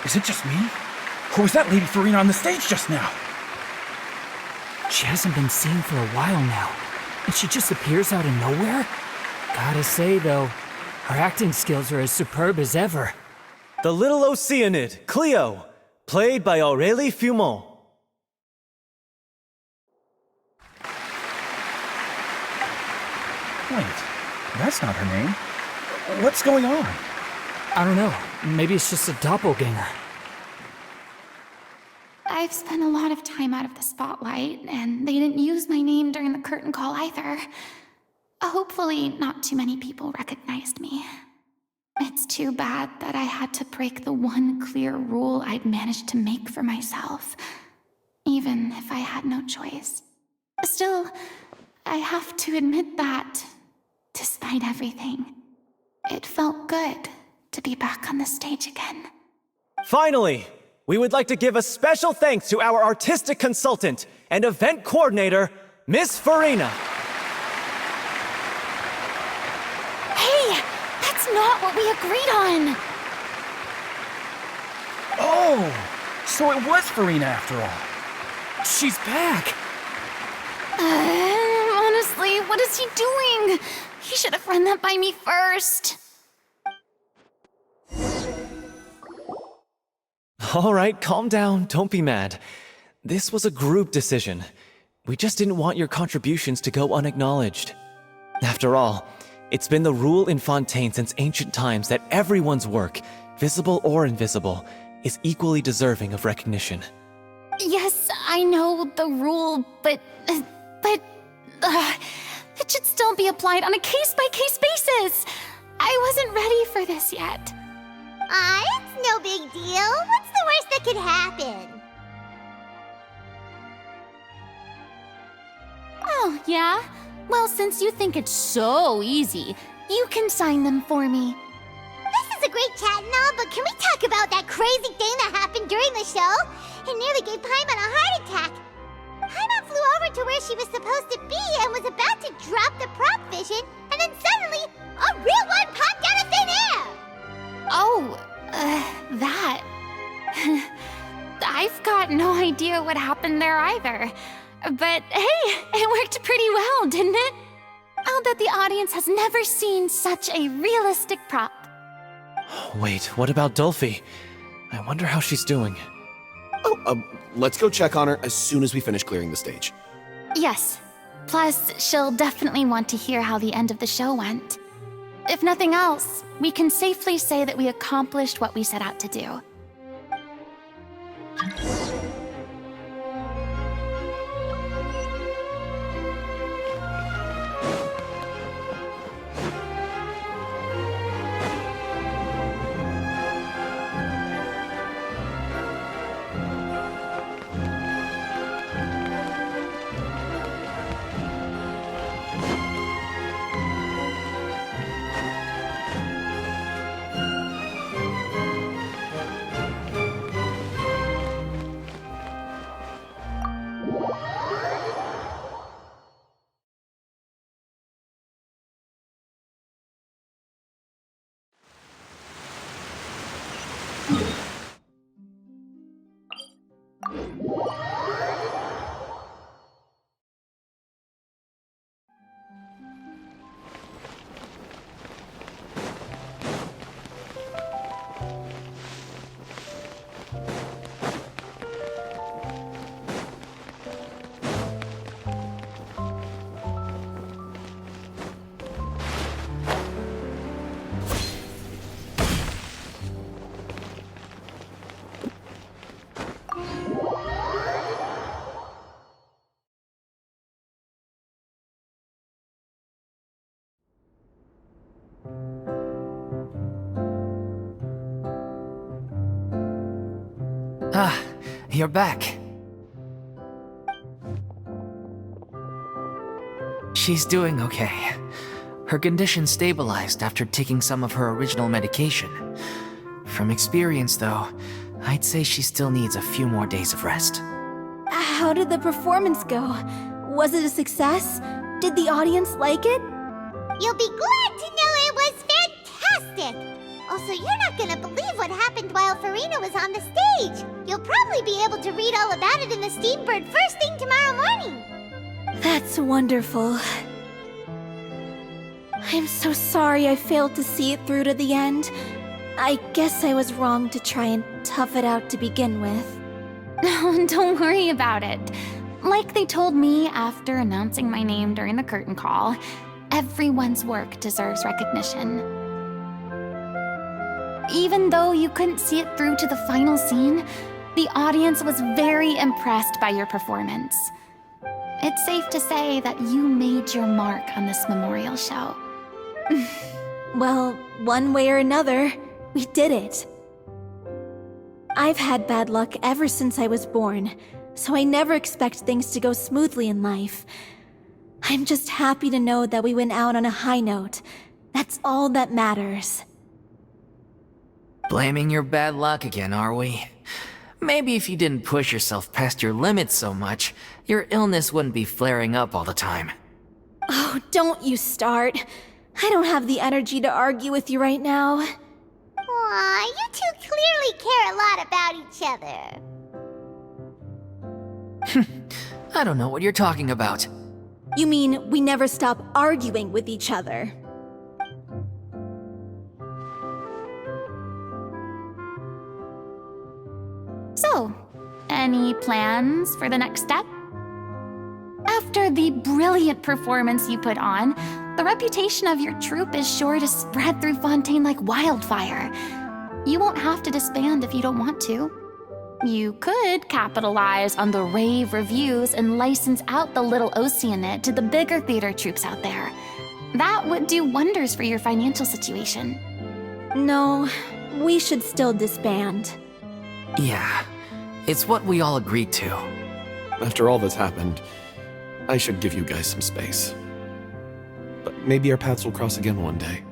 Is it just me? Or was that Lady Furina on the stage just now? She hasn't been seen for a while now, and she just appears out of nowhere? Gotta say, though, her acting skills are as superb as ever. The little Oceanid, Cleo, played by Aurélie Fumont. Wait, that's not her name. What's going on? I don't know, maybe it's just a doppelganger. I've spent a lot of time out of the spotlight, and they didn't use my name during the curtain call either. Hopefully, not too many people recognized me. It's too bad that I had to break the one clear rule I'd managed to make for myself, even if I had no choice. Still, I have to admit that, despite everything, it felt good to be back on the stage again. Finally, we would like to give a special thanks to our artistic consultant and event coordinator, Miss Furina. Hey, that's not what we agreed on! Oh, so it was Furina after all. She's back. Honestly, what is he doing? He should have run that by me first. All right, calm down. Don't be mad. This was a group decision. We just didn't want your contributions to go unacknowledged. After all, it's been the rule in Fontaine since ancient times that everyone's work, visible or invisible, is equally deserving of recognition. Yes, I know the rule, but it should still be applied on a case-by-case basis. I wasn't ready for this yet. It's no big deal. What's the worst that could happen? Oh, yeah? Well, since you think it's so easy, you can sign them for me. This is a great chat and all, but can we talk about that crazy thing that happened during the show? It nearly gave Paimon a heart attack. Paimon flew over to where she was supposed to be and was about to drop the prop vision, and then suddenly, a real one popped out of thin air! Oh, that. I've got no idea what happened there either. But hey, it worked pretty well, didn't it? I'll bet the audience has never seen such a realistic prop. Wait, what about Dolphy? I wonder how she's doing. Oh, let's go check on her as soon as we finish clearing the stage. Yes. Plus, she'll definitely want to hear how the end of the show went. If nothing else, we can safely say that we accomplished what we set out to do. Ah, you're back. She's doing okay. Her condition stabilized after taking some of her original medication. From experience, though, I'd say she still needs a few more days of rest. How did the performance go? Was it a success? Did the audience like it? You'll be glad to know it was fantastic! Also, you're not gonna believe what happened while Furina was on the stage! You'll probably be able to read all about it in the Steambird first thing tomorrow morning! That's wonderful. I'm so sorry I failed to see it through to the end. I guess I was wrong to try and tough it out to begin with. Don't worry about it. Like they told me after announcing my name during the curtain call, everyone's work deserves recognition. Even though you couldn't see it through to the final scene, the audience was very impressed by your performance. It's safe to say that you made your mark on this memorial show. Well, one way or another, we did it. I've had bad luck ever since I was born, so I never expect things to go smoothly in life. I'm just happy to know that we went out on a high note. That's all that matters. Blaming your bad luck again, are we? Maybe if you didn't push yourself past your limits so much, your illness wouldn't be flaring up all the time. Oh, don't you start. I don't have the energy to argue with you right now. Aw, you two clearly care a lot about each other. I don't know what you're talking about. You mean we never stop arguing with each other? So, any plans for the next step? After the brilliant performance you put on, the reputation of your troupe is sure to spread through Fontaine like wildfire. You won't have to disband if you don't want to. You could capitalize on the rave reviews and license out the Little Oceanid to the bigger theater troupes out there. That would do wonders for your financial situation. No, we should still disband. Yeah, it's what we all agreed to. After all that's happened, I should give you guys some space. But maybe our paths will cross again one day.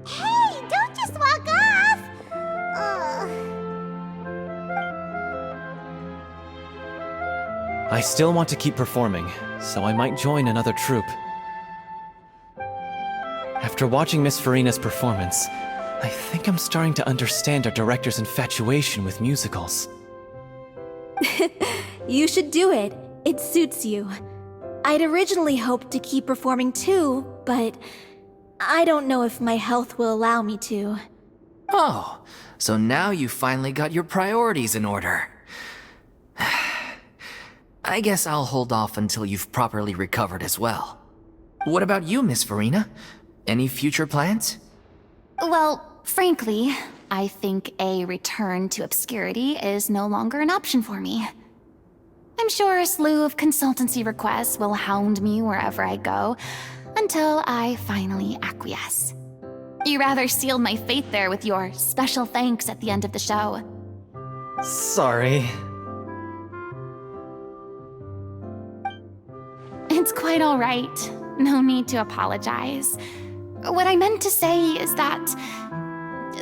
Hey, don't just walk off! I still want to keep performing, so I might join another troupe. After watching Miss Furina's performance, I think I'm starting to understand our director's infatuation with musicals. You should do it. It suits you. I'd originally hoped to keep performing too, but I don't know if my health will allow me to. Oh, so now you finally got your priorities in order. I guess I'll hold off until you've properly recovered as well. What about you, Miss Furina? Any future plans? Well, frankly, I think a return to obscurity is no longer an option for me. I'm sure a slew of consultancy requests will hound me wherever I go, until I finally acquiesce. You rather sealed my fate there with your special thanks at the end of the show. Sorry. It's quite all right. No need to apologize. What I meant to say is that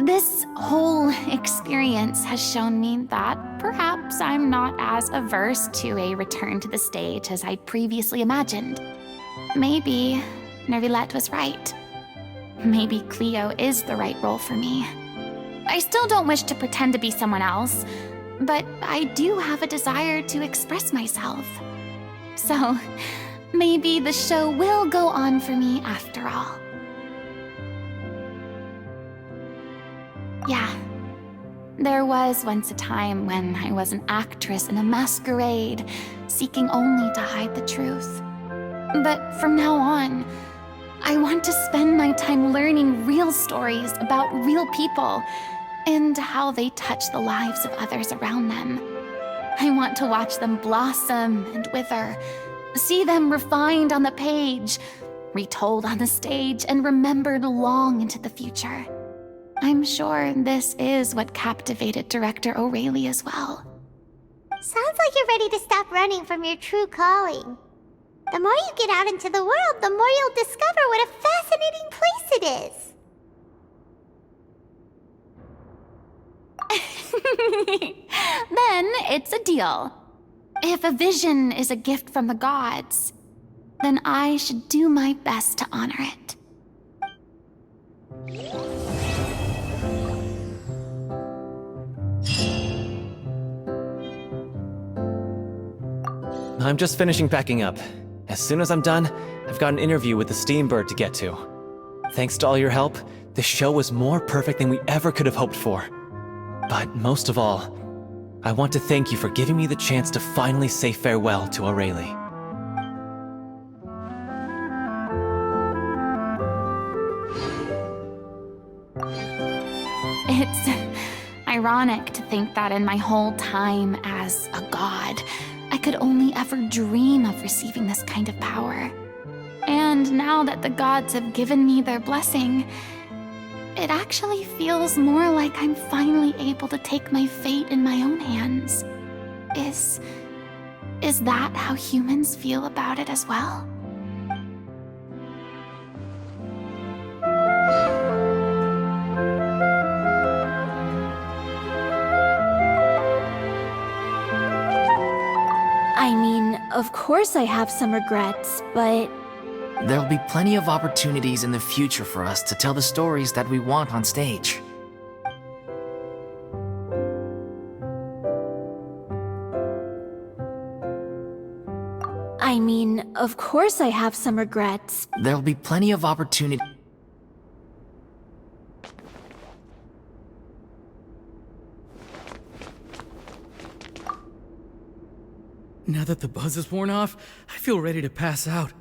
this whole experience has shown me that perhaps I'm not as averse to a return to the stage as I'd previously imagined. Maybe Nervilette was right. Maybe Cleo is the right role for me. I still don't wish to pretend to be someone else, but I do have a desire to express myself. So, maybe the show will go on for me after all. Yeah, there was once a time when I was an actress in a masquerade, seeking only to hide the truth. But from now on, I want to spend my time learning real stories about real people and how they touch the lives of others around them. I want to watch them blossom and wither, see them refined on the page, retold on the stage, and remembered long into the future. I'm sure this is what captivated director O'Reilly as well. Sounds like you're ready to stop running from your true calling. The more you get out into the world, the more you'll discover what a fascinating place it is. Then it's a deal. If a vision is a gift from the gods, then I should do my best to honor it. I'm just finishing packing up. As soon as I'm done, I've got an interview with the Steambird to get to. Thanks to all your help, the show was more perfect than we ever could have hoped for. But most of all, I want to thank you for giving me the chance to finally say farewell to O'Reilly. It's ironic to think that in my whole time as a god, I could only ever dream of receiving this kind of power. And now that the gods have given me their blessing, it actually feels more like I'm finally able to take my fate in my own hands. Is that how humans feel about it as well? I mean, of course I have some regrets, but There'll be plenty of opportunities in the future for us to tell the stories that we want on stage. I mean, of course I have some regrets. There'll be plenty of opportunity. Now that the buzz is worn off, I feel ready to pass out.